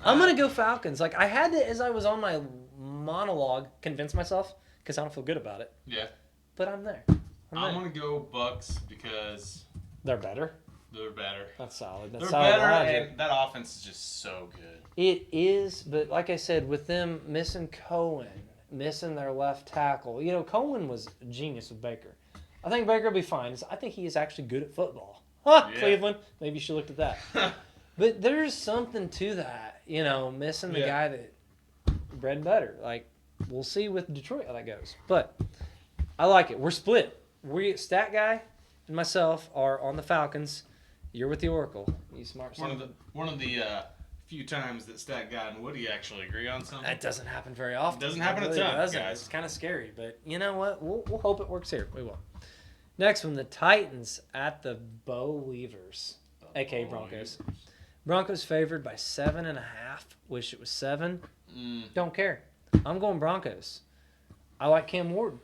Speaker 1: I'm going to go Falcons. Like, I had to, as I was on my monologue, convince myself because I don't feel good about it.
Speaker 2: Yeah.
Speaker 1: But I'm there.
Speaker 2: I'm going to go Bucks because
Speaker 1: they're better.
Speaker 2: they're better.
Speaker 1: That's solid.
Speaker 2: They're
Speaker 1: solid
Speaker 2: better,
Speaker 1: logic.
Speaker 2: and that offense is just so good.
Speaker 1: It is, but like I said, with them missing Cohen, missing their left tackle, Cohen was a genius with Baker. I think Baker will be fine. I think he is actually good at football. Huh, yeah. Cleveland. Maybe you should look at that. But there's something to that, missing the guy that bread and butter. Like, we'll see with Detroit how that goes. But I like it. We're split. Stat guy and myself are on the Falcons. You're with the Oracle. You smart son.
Speaker 2: One of the few times that Stat Guy and Woody actually agree on something.
Speaker 1: That doesn't happen very often.
Speaker 2: It doesn't happen a ton, guys.
Speaker 1: It's kind of scary, but you know what? We'll hope it works here. We will. Next one, the Titans at the Bo Weavers, a.k.a. Broncos. Broncos favored by 7.5. Wish it was 7. Don't care. I'm going Broncos. I like Cam Ward.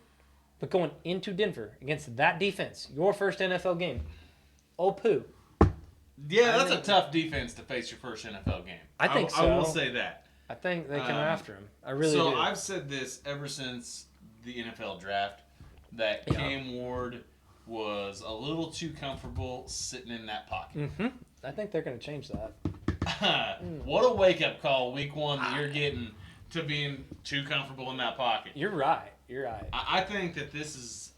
Speaker 1: But going into Denver against that defense, your first NFL game, poo.
Speaker 2: Yeah, that's a tough defense to face your first NFL game.
Speaker 1: I think so.
Speaker 2: I will say that.
Speaker 1: I think they come after him. I really do.
Speaker 2: So I've said this ever since the NFL draft, that Cam Ward was a little too comfortable sitting in that pocket.
Speaker 1: Mm-hmm. I think they're going to change that.
Speaker 2: What a wake-up call week 1 that you're getting to being too comfortable in that pocket.
Speaker 1: You're right.
Speaker 2: I think that this is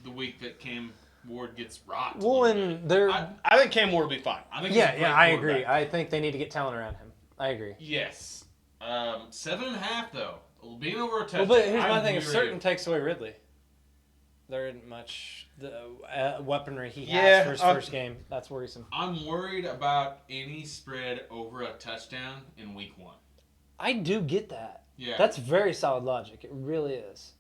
Speaker 2: the week that Cam Ward gets rocked.
Speaker 1: Well, and
Speaker 5: I think Cam Ward will be fine.
Speaker 2: I think
Speaker 1: I agree. I think they need to get talent around him. I agree.
Speaker 2: Yes. 7.5 though. Being over a touchdown.
Speaker 1: Well, but here's my thing: if certain takes away Ridley, there isn't much weaponry he has for his first game. That's worrisome.
Speaker 2: I'm worried about any spread over a touchdown in week 1.
Speaker 1: I do get that.
Speaker 2: Yeah.
Speaker 1: That's very solid logic. It really is.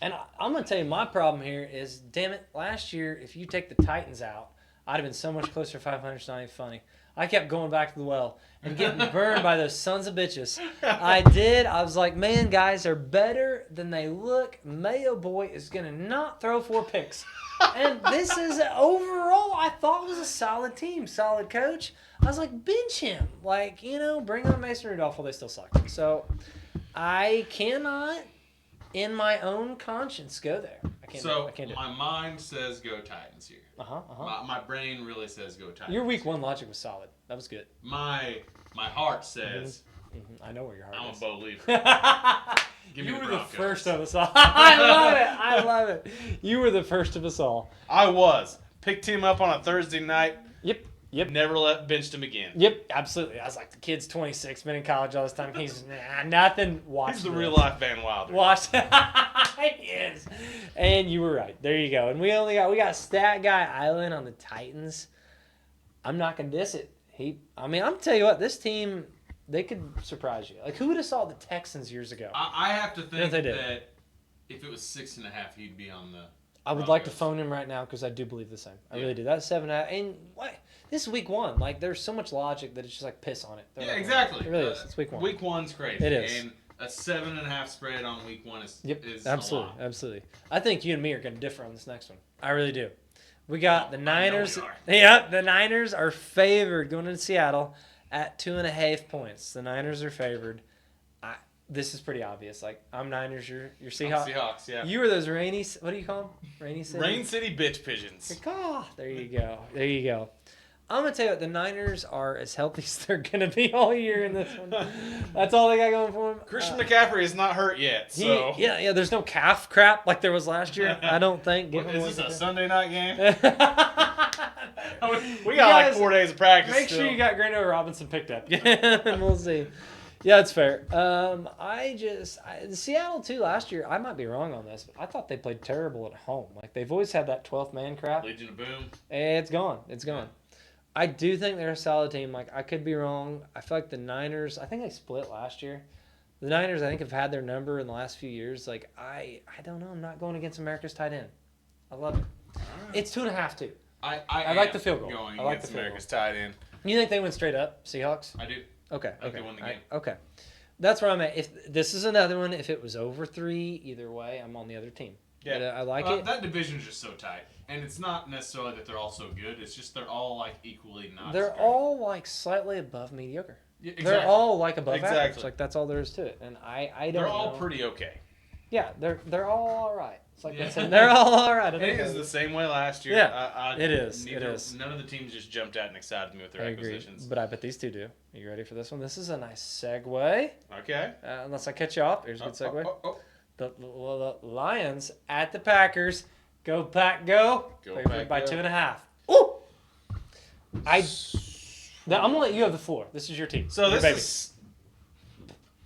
Speaker 1: And I'm going to tell you my problem here is, damn it, last year, if you take the Titans out, I'd have been so much closer to 500. It's not even funny. I kept going back to the well and getting burned by those sons of bitches. I did. I was like, man, guys are better than they look. Mayo Boy is going to not throw 4 picks. And this is, overall, I thought it was a solid team, solid coach. I was like, bench him. Like, bring on Mason Rudolph. Well, they still suck. So I cannot, in my own conscience, go there. I can't do it.
Speaker 2: My mind says go Titans here. My brain really says go Titans.
Speaker 1: Your week 1 logic was solid. That was good.
Speaker 2: My heart says
Speaker 1: I know where your heart is.
Speaker 2: I'm a Bo Leaver.
Speaker 1: You were the first of us all. I love it. You were the first of us all.
Speaker 5: I was. Picked him up on a Thursday night.
Speaker 1: Yep.
Speaker 5: Never benched him again.
Speaker 1: Yep, absolutely. I was like, the kid's 26, been in college all this time. He's nothing. Watch.
Speaker 5: He's the real life Van Wilder.
Speaker 1: Watch. He is. And you were right. There you go. And we got Stat Guy Island on the Titans. I'm not gonna diss it. I'm tell you what, this team, they could surprise you. Like, who would have saw the Texans years ago?
Speaker 2: I have to think that if it was 6.5, he'd be on the.
Speaker 1: I would like to phone him right now because I do believe the same. I really do. That's 7.5. And what? This is week 1. Like, there's so much logic that it's just like piss on it.
Speaker 2: Yeah, exactly.
Speaker 1: It really is. It's week 1.
Speaker 2: Week 1's crazy.
Speaker 1: It is.
Speaker 2: And a 7.5 spread on week 1 is
Speaker 1: absolutely,
Speaker 2: a lot.
Speaker 1: Absolutely. I think you and me are going to differ on this next one. I really do. We got the Niners. The Niners are favored going into Seattle at 2.5 points. The Niners are favored. This is pretty obvious. Like, I'm Niners, you're Seahawks.
Speaker 2: Seahawks, yeah.
Speaker 1: You were those rainy. What do you call them? Rainy City.
Speaker 5: Rain City bitch pigeons.
Speaker 1: There you go. I'm gonna tell you what, the Niners are as healthy as they're gonna be all year in this one. That's all they got going for them.
Speaker 5: Christian McCaffrey is not hurt yet, so.
Speaker 1: Yeah. There's no calf crap like there was last year. I don't think.
Speaker 5: Is this a Sunday night game? We
Speaker 1: You
Speaker 5: got like
Speaker 1: guys
Speaker 5: 4 days of practice.
Speaker 1: Make sure you got Grando Robinson picked up. And we'll see. Yeah, it's fair. Seattle too last year. I might be wrong on this, but I thought they played terrible at home. Like they've always had that 12th man crap.
Speaker 5: Legion of Boom.
Speaker 1: It's gone. It's gone. I do think they're a solid team. Like I could be wrong. I feel like the Niners. I think they split last year. The Niners, I think, have had their number in the last few years. Like I don't know. I'm not going against America's tight end. I love it.
Speaker 5: Right.
Speaker 1: It's 2.5 too.
Speaker 2: I
Speaker 1: like the field goal.
Speaker 2: Going
Speaker 1: I like
Speaker 2: against
Speaker 1: the field
Speaker 2: America's tight end.
Speaker 1: You think they went straight up, Seahawks?
Speaker 2: I do.
Speaker 1: Okay.
Speaker 2: I think they won the game.
Speaker 1: Okay. That's where I'm at. If this is another one, if it was over 3, either way, I'm on the other team.
Speaker 5: Yeah.
Speaker 1: But, I like it.
Speaker 2: That division is just so tight, and it's not necessarily that they're all so good. It's just they're all like equally not.
Speaker 1: They're
Speaker 2: great.
Speaker 1: all like slightly above mediocre.
Speaker 2: Yeah,
Speaker 1: They're
Speaker 2: exactly.
Speaker 1: all like above average.
Speaker 5: Exactly.
Speaker 1: Like that's all there is to it. And I don't.
Speaker 5: They're all
Speaker 1: know.
Speaker 5: pretty okay.
Speaker 1: Yeah, they're all right. It's like
Speaker 2: Yeah.
Speaker 1: I said, they're all right.
Speaker 5: It is the same way last year.
Speaker 1: Yeah, it is. It is.
Speaker 5: None of the teams just jumped out and excited me with their
Speaker 1: I agree,
Speaker 5: acquisitions.
Speaker 1: but I bet these two do. Are you ready for this one? This is a nice segue.
Speaker 5: Okay.
Speaker 1: Unless I catch you off, here's a good segue.
Speaker 5: Oh.
Speaker 1: The Lions at the Packers. Go Pack, go!
Speaker 5: Go
Speaker 1: Favored
Speaker 5: Pack,
Speaker 1: by
Speaker 5: go.
Speaker 1: 2.5. Ooh! Now, I'm gonna let you have the floor. This is your team.
Speaker 5: So
Speaker 1: your
Speaker 5: this
Speaker 1: baby.
Speaker 5: is.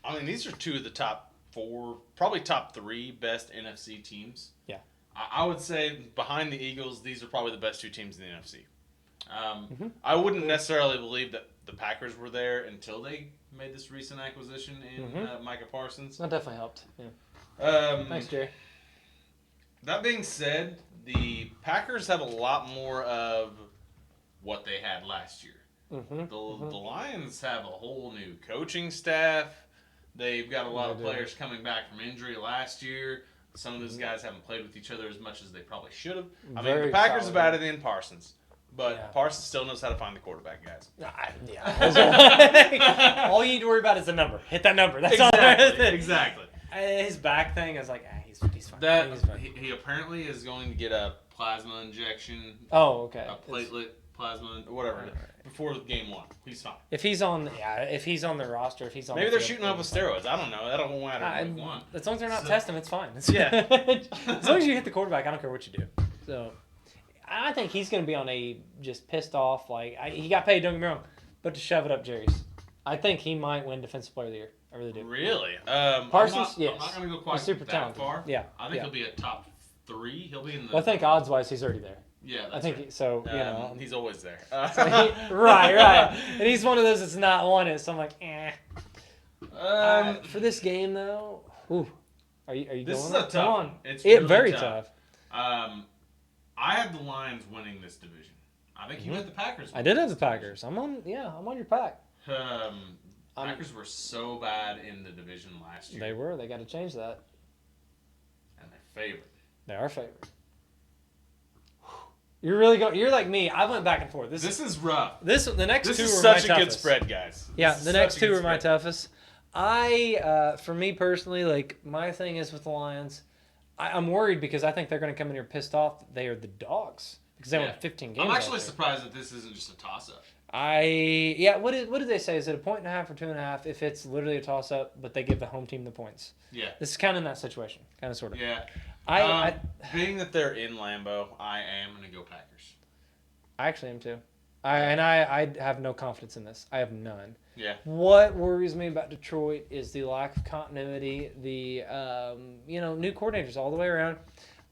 Speaker 5: I mean, these are 2 of the top 4, probably top 3 best NFC teams.
Speaker 1: Yeah.
Speaker 5: I would say behind the Eagles, these are probably the best 2 teams in the NFC.
Speaker 1: Mm-hmm.
Speaker 5: I wouldn't necessarily believe that the Packers were there until they made this recent acquisition in Micah Parsons.
Speaker 1: That definitely helped. Yeah. Thanks, Jerry.
Speaker 5: That being said, the Packers have a lot more of
Speaker 2: What they had last year.
Speaker 1: Mm-hmm.
Speaker 2: The Lions have a whole new coaching staff. They've got a lot of players coming back from injury last year. Some of those guys haven't played with each other as much as they probably should have.
Speaker 5: I mean,
Speaker 1: Very
Speaker 5: the Packers
Speaker 1: solid.
Speaker 5: have added in Parsons, but
Speaker 1: Yeah.
Speaker 5: Parsons still knows how to find the quarterback, guys.
Speaker 1: Yeah. All you need to worry about is the number. Hit that number. That's all there is.
Speaker 2: Exactly.
Speaker 1: His back thing is like, he's fine.
Speaker 2: That
Speaker 1: He's fine.
Speaker 2: he apparently is going to get a plasma injection,
Speaker 1: Oh, okay.
Speaker 2: a platelet plasma, whatever, before game 1. He's fine.
Speaker 1: If he's on the roster, if he's on
Speaker 5: Maybe
Speaker 1: the
Speaker 5: they're
Speaker 1: field,
Speaker 5: shooting up with steroids. I don't know. That don't matter.
Speaker 1: As long as they're not
Speaker 2: So-
Speaker 1: testing, it's fine.
Speaker 5: Yeah.
Speaker 1: As long as you hit the quarterback, I don't care what you do. So, I think he's going to be on a just pissed off. Like he got paid. Don't get me wrong, but to shove it up Jerry's, I think he might win Defensive Player of the Year. I really do.
Speaker 5: Really?
Speaker 1: Parsons, yes.
Speaker 2: I'm not going to go quite
Speaker 1: He's super
Speaker 2: that
Speaker 1: talented.
Speaker 2: far.
Speaker 1: Yeah.
Speaker 2: I think
Speaker 1: yeah.
Speaker 2: he'll be a top 3. He'll be in the.
Speaker 1: Well, I think odds wise, he's already there.
Speaker 2: Yeah, that's
Speaker 1: I think
Speaker 2: right.
Speaker 1: so. You know,
Speaker 5: he's always there.
Speaker 1: right. And he's one of those that's not won it. So I'm like, eh. For this game though, ooh, are you
Speaker 5: This
Speaker 1: going?
Speaker 5: is a
Speaker 1: Come
Speaker 5: tough
Speaker 1: on.
Speaker 5: one. It's
Speaker 1: It
Speaker 5: really
Speaker 1: very
Speaker 5: tough.
Speaker 1: tough.
Speaker 2: I have the Lions winning this division. I think you had the Packers.
Speaker 1: I did have the Packers. I'm on your pack.
Speaker 2: Packers were so bad in the division last year.
Speaker 1: They were. They got to change that.
Speaker 2: And they're favored.
Speaker 1: They are favored. You're really going. You're like me. I went back and forth.
Speaker 2: This is rough.
Speaker 1: The next
Speaker 5: This
Speaker 1: two
Speaker 5: is
Speaker 1: were
Speaker 5: such
Speaker 1: my
Speaker 5: a good
Speaker 1: toughest.
Speaker 5: spread, guys.
Speaker 1: Yeah,
Speaker 5: This is
Speaker 1: the
Speaker 5: such
Speaker 1: next
Speaker 5: a
Speaker 1: two
Speaker 5: good
Speaker 1: were my
Speaker 5: spread.
Speaker 1: toughest. For me personally, like my thing is with the Lions, I'm worried because I think they're going to come in here pissed off that they are the dogs because they won 15 games.
Speaker 2: I'm
Speaker 1: last
Speaker 2: actually
Speaker 1: year.
Speaker 2: surprised that this isn't just a toss-up.
Speaker 1: What did they say? Is it a 1.5 or 2.5 if it's literally a toss up, but they give the home team the points?
Speaker 2: Yeah.
Speaker 1: This is kind of in that situation, kind of sort of.
Speaker 2: Yeah.
Speaker 1: I
Speaker 5: Being that they're in Lambeau,
Speaker 2: I am going to go Packers.
Speaker 1: actually am too. I have no confidence in this. I have none.
Speaker 5: yeah.
Speaker 1: What worries me about Detroit is the lack of continuity, the new coordinators all the way around.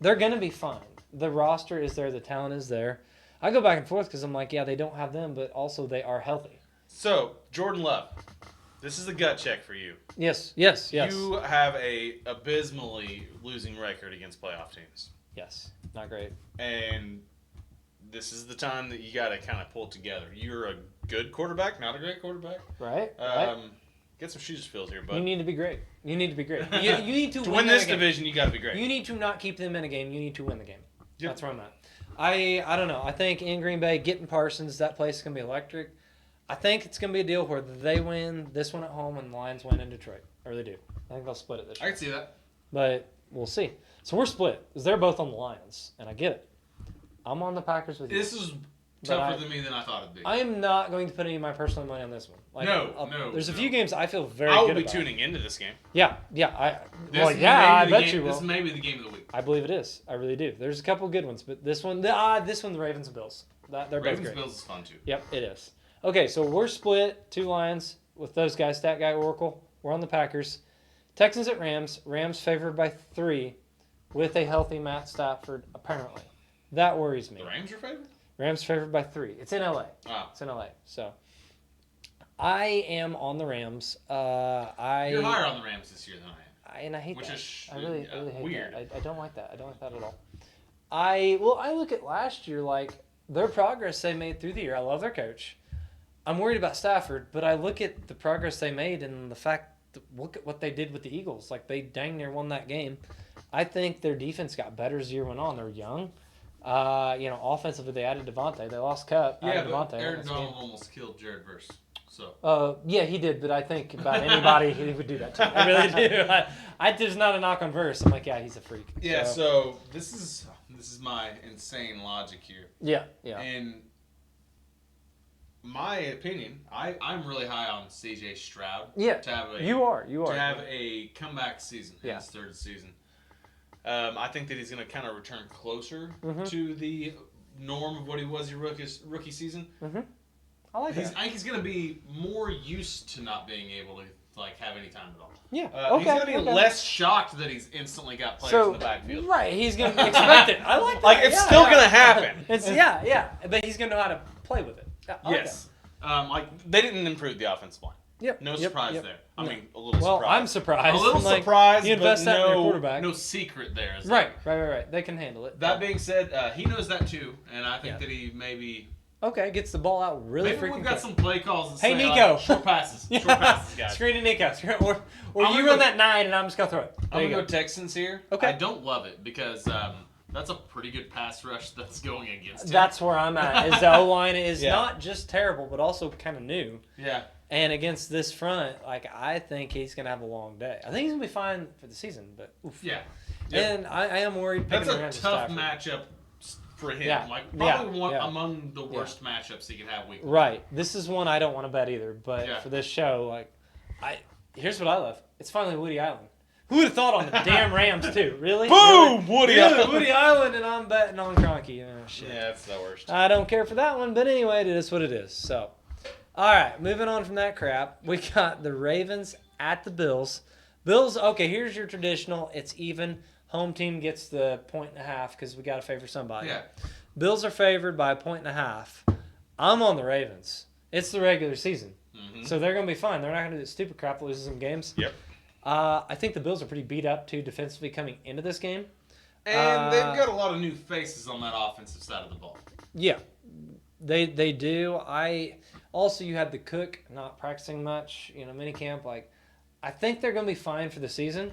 Speaker 1: They're going to be fine. The roster is there, the talent is there. I go back and forth because I'm like, yeah, they don't have them, but also they are healthy.
Speaker 5: So, Jordan Love, this is a gut check for you.
Speaker 1: Yes.
Speaker 5: You have a abysmally losing record against playoff teams.
Speaker 1: Yes. Not great.
Speaker 5: And this is the time that you got to kind of pull it together. You're a good quarterback, not a great quarterback.
Speaker 1: Right?
Speaker 5: Get some shoes filled here, bud.
Speaker 1: You need to be great. You need to
Speaker 5: to
Speaker 1: win
Speaker 5: win this
Speaker 1: that game.
Speaker 5: division, you got to be great.
Speaker 1: You need to not keep them in a game. You need to win the game.
Speaker 5: Yep.
Speaker 1: That's where I'm at. I don't know. I think in Green Bay, getting Parsons, that place is going to be electric. I think it's going to be a deal where they win this one at home and the Lions win in Detroit. I really do. I think they'll split it this
Speaker 2: I
Speaker 1: year.
Speaker 2: can see that.
Speaker 1: But we'll see. So we're split because they're both on the Lions, and I get it. I'm on the Packers with you.
Speaker 2: This is tougher than me than I thought it'd be.
Speaker 1: I am not going to put any of my personal money on this one. Like,
Speaker 2: No.
Speaker 1: There's a few games I feel very
Speaker 5: I
Speaker 1: good
Speaker 5: will be
Speaker 1: about.
Speaker 5: tuning into this game.
Speaker 1: Yeah. I
Speaker 2: This
Speaker 1: bet
Speaker 2: game,
Speaker 1: you will.
Speaker 2: This may be the game of the week.
Speaker 1: I believe it is. I really do. There's a couple good ones, but this one, the Ravens and Bills. They're both
Speaker 2: Ravens
Speaker 1: great.
Speaker 2: Bills is fun too.
Speaker 1: Yep, it is. Okay, so we're split 2 Lions with those guys. Stat guy Oracle. We're on the Packers. Texans at Rams. Rams favored by 3, with a healthy Matt Stafford apparently. That worries me.
Speaker 2: The Rams are favored?
Speaker 1: Rams favored by 3. It's in LA.
Speaker 2: Oh.
Speaker 1: It's in LA. So I am on the Rams.
Speaker 2: You're higher on the Rams this year than I am.
Speaker 1: And I hate
Speaker 2: Which
Speaker 1: that.
Speaker 2: is
Speaker 1: I really hate
Speaker 2: weird.
Speaker 1: that. I don't like that. I don't like that at all. I look at last year, like their progress they made through the year. I love their coach. I'm worried about Stafford, but I look at the progress they made and the fact that look at what they did with the Eagles. Like they dang near won that game. I think their defense got better as the year went on. They're young. Offensively they added Devontae. They lost Cup.
Speaker 2: Yeah,
Speaker 1: added
Speaker 2: but
Speaker 1: Devontae.
Speaker 2: Aaron
Speaker 1: That's
Speaker 2: Donald
Speaker 1: game.
Speaker 2: almost killed Jared Verse. So.
Speaker 1: Yeah, he did, but I think about anybody he would do that to. I really do. There's not a knock on Verse. I'm like, yeah, he's a freak.
Speaker 2: Yeah, so this is my insane logic here.
Speaker 1: Yeah.
Speaker 2: In my opinion, I'm really high on CJ Stroud.
Speaker 1: Yeah,
Speaker 2: To have
Speaker 1: you are.
Speaker 2: To have a comeback season in
Speaker 1: Yeah.
Speaker 2: his 3rd season. I think that he's going to kind of return closer
Speaker 1: Mm-hmm.
Speaker 2: to the norm of what he was your rookie season.
Speaker 1: Mm-hmm. I like that.
Speaker 2: I think he's going to be more used to not being able to have any time at all.
Speaker 1: Yeah.
Speaker 2: He's going to be less shocked that he's instantly got players in the backfield.
Speaker 1: Right, he's going to expect it. I like that.
Speaker 5: Like, it's still going to happen.
Speaker 1: It's yeah, but he's going to know how to play with it. I like
Speaker 2: Yes.
Speaker 5: They didn't improve the offensive line.
Speaker 1: that. Yep.
Speaker 2: No
Speaker 1: yep,
Speaker 2: surprise
Speaker 1: yep.
Speaker 2: there.
Speaker 5: I
Speaker 1: No.
Speaker 5: mean, a little
Speaker 1: Well,
Speaker 5: surprised.
Speaker 1: I'm surprised.
Speaker 2: A little
Speaker 1: I'm like,
Speaker 2: surprised,
Speaker 1: you invest
Speaker 2: but
Speaker 1: that in your
Speaker 2: no,
Speaker 1: quarterback.
Speaker 2: no secret there. Is
Speaker 1: Right. They can handle it.
Speaker 2: That being said, he knows that too, and I think
Speaker 1: Yeah.
Speaker 2: that he maybe
Speaker 1: Gets the ball out really
Speaker 2: maybe
Speaker 1: freaking
Speaker 2: we've got
Speaker 1: quick.
Speaker 2: some play calls. And
Speaker 1: Hey,
Speaker 2: say,
Speaker 1: Nico.
Speaker 2: like, short passes, short passes, guys.
Speaker 1: Screen to Nico. Or
Speaker 2: I'm
Speaker 1: you
Speaker 2: gonna
Speaker 1: run
Speaker 2: go-
Speaker 1: that 9 and I'm just going to throw it. There
Speaker 2: I'm
Speaker 1: you
Speaker 2: gonna
Speaker 1: go.
Speaker 2: go Texans here.
Speaker 1: Okay.
Speaker 2: I don't love it because that's a pretty good pass rush that's going against him.
Speaker 1: That's where I'm at. Is the O-line is
Speaker 5: Yeah.
Speaker 1: not just terrible, but also kind of new.
Speaker 2: yeah.
Speaker 1: And against this front, I think he's going to have a long day. I think he's going to be fine for the season, but oof.
Speaker 2: Yeah.
Speaker 1: And I am worried picking
Speaker 2: That's a
Speaker 1: Rams
Speaker 2: tough
Speaker 1: and Stafford.
Speaker 2: matchup for him.
Speaker 1: Yeah.
Speaker 2: Probably one
Speaker 1: Yeah.
Speaker 2: among the worst matchups he could have week.
Speaker 1: Right. This is one I don't want to bet either, but
Speaker 2: Yeah.
Speaker 1: for this show, here's what I love. It's finally Woody Island. Who would have thought on the damn Rams too? Really?
Speaker 5: Boom! Woody
Speaker 1: Really?
Speaker 5: Allen.
Speaker 1: Woody Island, and I'm betting on Kroenke. Oh, shit.
Speaker 5: Yeah, that's the worst.
Speaker 1: I don't care for that one, but anyway, it is what it is. So, all right, moving on from that crap, we got the Ravens at the Bills. Bills, okay, here's your traditional. It's even. Home team gets the 1.5 because we got to favor somebody.
Speaker 2: Yeah.
Speaker 1: Bills are favored by 1.5. I'm on the Ravens. It's the regular season.
Speaker 2: Mm-hmm.
Speaker 1: So they're going to be fine. They're not going to do stupid crap, losing some games.
Speaker 5: Yep.
Speaker 1: I think the Bills are pretty beat up, too, defensively coming into this game.
Speaker 2: And they've got a lot of new faces on that offensive side of the ball.
Speaker 1: Yeah, they do. You had the Cook not practicing much, minicamp. I think they're going to be fine for the season.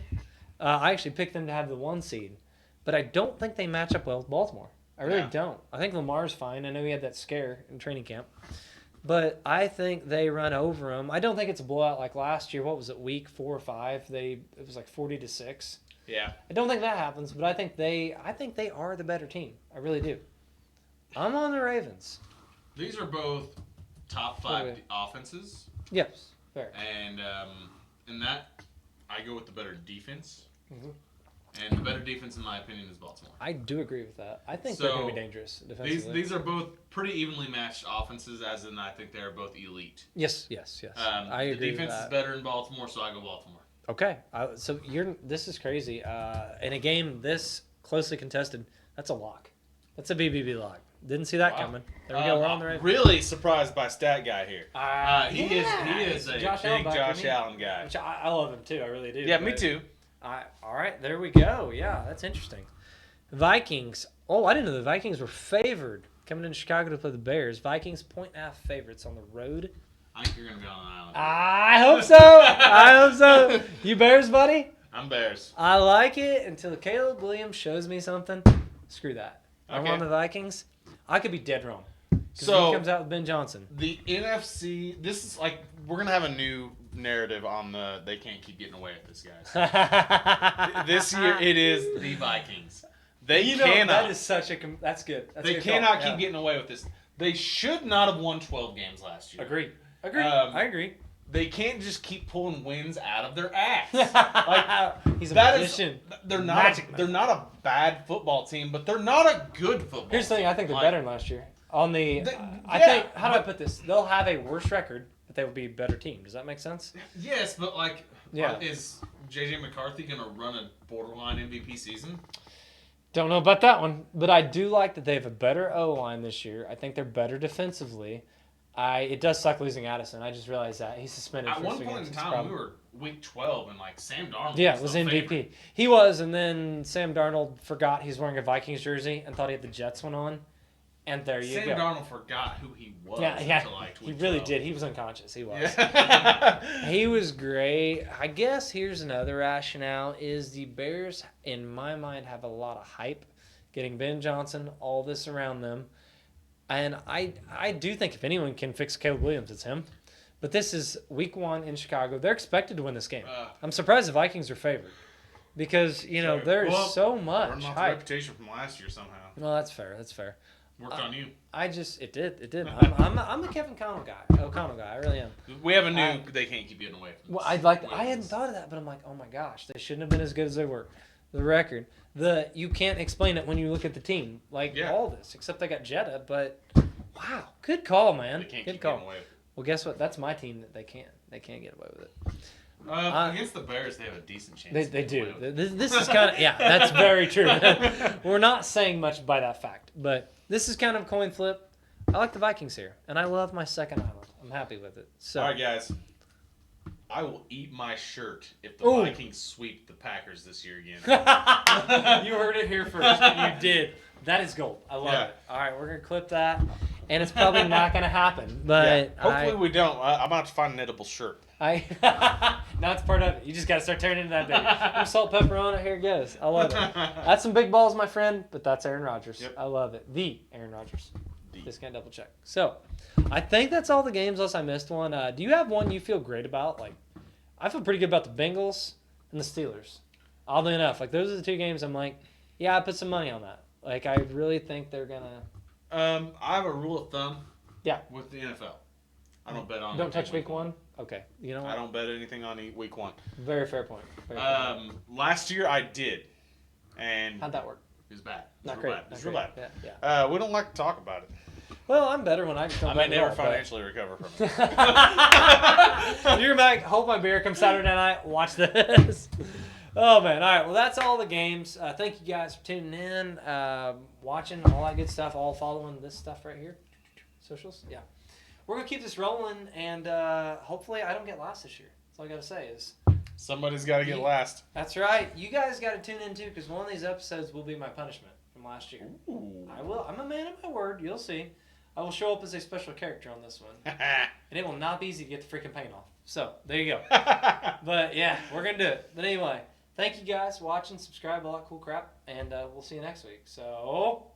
Speaker 1: I actually picked them to have the 1 seed, but I don't think they match up well with Baltimore. I really don't. I think Lamar's fine. I know he had that scare in training camp, but I think they run over them. I don't think it's a blowout like last year. What was it, week 4 or 5? It was like 40-6.
Speaker 5: Yeah.
Speaker 1: I don't think that happens, but I think they are the better team. I really do. I'm on the Ravens.
Speaker 2: These are both top 5
Speaker 1: Okay.
Speaker 2: offenses,
Speaker 1: Yes, fair.
Speaker 2: and in that, I go with the better defense.
Speaker 1: Mhm.
Speaker 2: And the better defense, in my opinion, is Baltimore.
Speaker 1: I do agree with that. I think they're going to be dangerous defensively.
Speaker 2: These are both pretty evenly matched offenses, as in I think they're both elite.
Speaker 1: Yes. I agree
Speaker 2: The defense
Speaker 1: with that.
Speaker 2: is better in Baltimore, so I go Baltimore.
Speaker 1: Okay, so this is crazy. In a game this closely contested, that's a lock. That's a BBB lock. Didn't see that
Speaker 2: Wow.
Speaker 1: coming. There we go. We're on the right.
Speaker 5: Really surprised by stat guy here.
Speaker 2: He is a
Speaker 1: Josh
Speaker 2: big
Speaker 1: Allen back,
Speaker 5: Josh
Speaker 1: isn't he?
Speaker 5: Allen guy.
Speaker 1: Which I love him too. I really do.
Speaker 5: Yeah, me
Speaker 1: but-
Speaker 5: too.
Speaker 1: All right, there we go. Yeah, that's interesting. Vikings. Oh, I didn't know the Vikings were favored coming into Chicago to play the Bears. Vikings 1.5 favorites on the road.
Speaker 2: I think you're going to be on an island.
Speaker 1: I hope so. I hope so. You Bears, buddy?
Speaker 2: I'm Bears.
Speaker 1: I like it until Caleb Williams shows me something. Screw that. I'm
Speaker 5: Okay.
Speaker 1: on the Vikings. I could be dead wrong.
Speaker 5: So
Speaker 1: he comes out with Ben Johnson.
Speaker 5: the NFC, this is like we're gonna have a new narrative on the they can't keep getting away with this, guys. This year it is
Speaker 2: The Vikings.
Speaker 5: they
Speaker 1: You know,
Speaker 5: cannot
Speaker 1: that is such a. That's good. That's a
Speaker 5: they
Speaker 1: good
Speaker 5: cannot
Speaker 1: call.
Speaker 5: keep getting away with this. They should not have won 12 games last year.
Speaker 1: Agreed. I agree.
Speaker 5: They can't just keep pulling wins out of their ass.
Speaker 1: He's a
Speaker 5: that
Speaker 1: magician.
Speaker 5: They're not. They're not a bad football team, but they're not a good football.
Speaker 1: Here's the thing. I think they're better than last year. I think. How do I put this? They'll have a worse record, but they will be a better team. Does that make sense?
Speaker 2: Yes, but is JJ McCarthy gonna run a borderline MVP season?
Speaker 1: Don't know about that one, but I do like that they have a better O-line this year. I think they're better defensively. It does suck losing Addison. I just realized that he's suspended.
Speaker 2: At one point in time, we were week 12, and Sam Darnold.
Speaker 1: Was MVP.
Speaker 2: Favorite.
Speaker 1: He was, and then Sam Darnold forgot he's wearing a Vikings jersey and thought he had the Jets one on, and there you go.
Speaker 2: Sam Darnold forgot who he was.
Speaker 1: Yeah,
Speaker 2: until
Speaker 1: he really did. He was unconscious. He was.
Speaker 5: Yeah.
Speaker 1: He was great. I guess here's another rationale: is the Bears, in my mind, have a lot of hype, getting Ben Johnson, all this around them. And I do think if anyone can fix Caleb Williams, it's him. But this is week 1 in Chicago. They're expected to win this game. I'm surprised the Vikings are favored. Because, there's so much
Speaker 5: Running off the
Speaker 1: hype.
Speaker 5: reputation from last year somehow.
Speaker 1: No, that's fair.
Speaker 2: Worked on you.
Speaker 1: It did. I'm a Kevin O'Connell guy. I really am.
Speaker 5: We have a new. They can't keep getting away from.
Speaker 1: Well, I hadn't thought of that, but I'm like, oh my gosh, they shouldn't have been as good as they were. The record. You can't explain it when you look at the team. All this, except they got Jetta, but wow, good call, man.
Speaker 5: They can't
Speaker 1: good
Speaker 5: keep
Speaker 1: call.
Speaker 5: getting away.
Speaker 1: Well, guess what? That's my team that they can't get away with it.
Speaker 2: Against the Bears, they have a decent chance.
Speaker 1: They do. This is kind of that's very true. We're not saying much by that fact, but this is kind of a coin flip. I like the Vikings here, and I love my second island. I'm happy with it. So,
Speaker 5: all right, guys. I will eat my shirt if the
Speaker 1: Ooh.
Speaker 5: Vikings sweep the Packers this year again.
Speaker 1: You heard it here first. You did. That is gold. I love it. All right, we're gonna clip that, and it's probably not gonna happen. But
Speaker 5: hopefully we don't. I'm about to find an edible shirt.
Speaker 1: Now it's part of it. You just gotta start turning into that baby. Some salt, pepper on it. Here it goes. I love it. That's some big balls, my friend. But that's Aaron Rodgers.
Speaker 5: Yep.
Speaker 1: I love it. The Aaron Rodgers. Just can't double check. So, I think that's all the games, unless I missed one. Do you have one you feel great about? I feel pretty good about the Bengals and the Steelers. Oddly enough, those are the 2 games I'm like, yeah, I put some money on that. I really think they're gonna.
Speaker 2: I have a rule of thumb.
Speaker 1: Yeah.
Speaker 2: With the NFL, I don't bet on.
Speaker 1: Don't touch week 1. Okay. You know what?
Speaker 5: I don't bet anything on week 1.
Speaker 1: Very fair point. Very fair point.
Speaker 5: Last year I did, and
Speaker 1: How'd that work?
Speaker 2: It was bad.
Speaker 1: Not great.
Speaker 5: It's real bad.
Speaker 1: Yeah.
Speaker 5: We don't like to talk about it.
Speaker 1: Well, I'm better when I just don't.
Speaker 5: I may
Speaker 1: bet at
Speaker 5: never
Speaker 1: all,
Speaker 5: financially recover from it.
Speaker 1: You're back. Hold my beer. Come Saturday night. Watch this. Oh man. All right. Well, that's all the games. Thank you guys for tuning in, watching all that good stuff, all following this stuff right here. Socials. Yeah. We're gonna keep this rolling, and hopefully, I don't get last this year. That's all I gotta say is.
Speaker 5: Somebody's got to get last.
Speaker 1: That's right. You guys got to tune in too, because one of these episodes will be my punishment from last year.
Speaker 5: Ooh.
Speaker 1: I will. I'm a man of my word. You'll see. I will show up as a special character on this one. And it will not be easy to get the freaking paint off. So, there you go. But, yeah, we're going to do it. But anyway, thank you guys for watching, subscribe, all that cool crap. And we'll see you next week. So,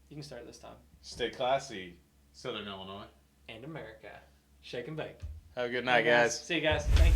Speaker 1: you can start this time.
Speaker 5: Stay classy.
Speaker 2: Southern Illinois.
Speaker 1: And America. Shake and bake.
Speaker 5: Have a good night, guys.
Speaker 1: See you guys. Thank you.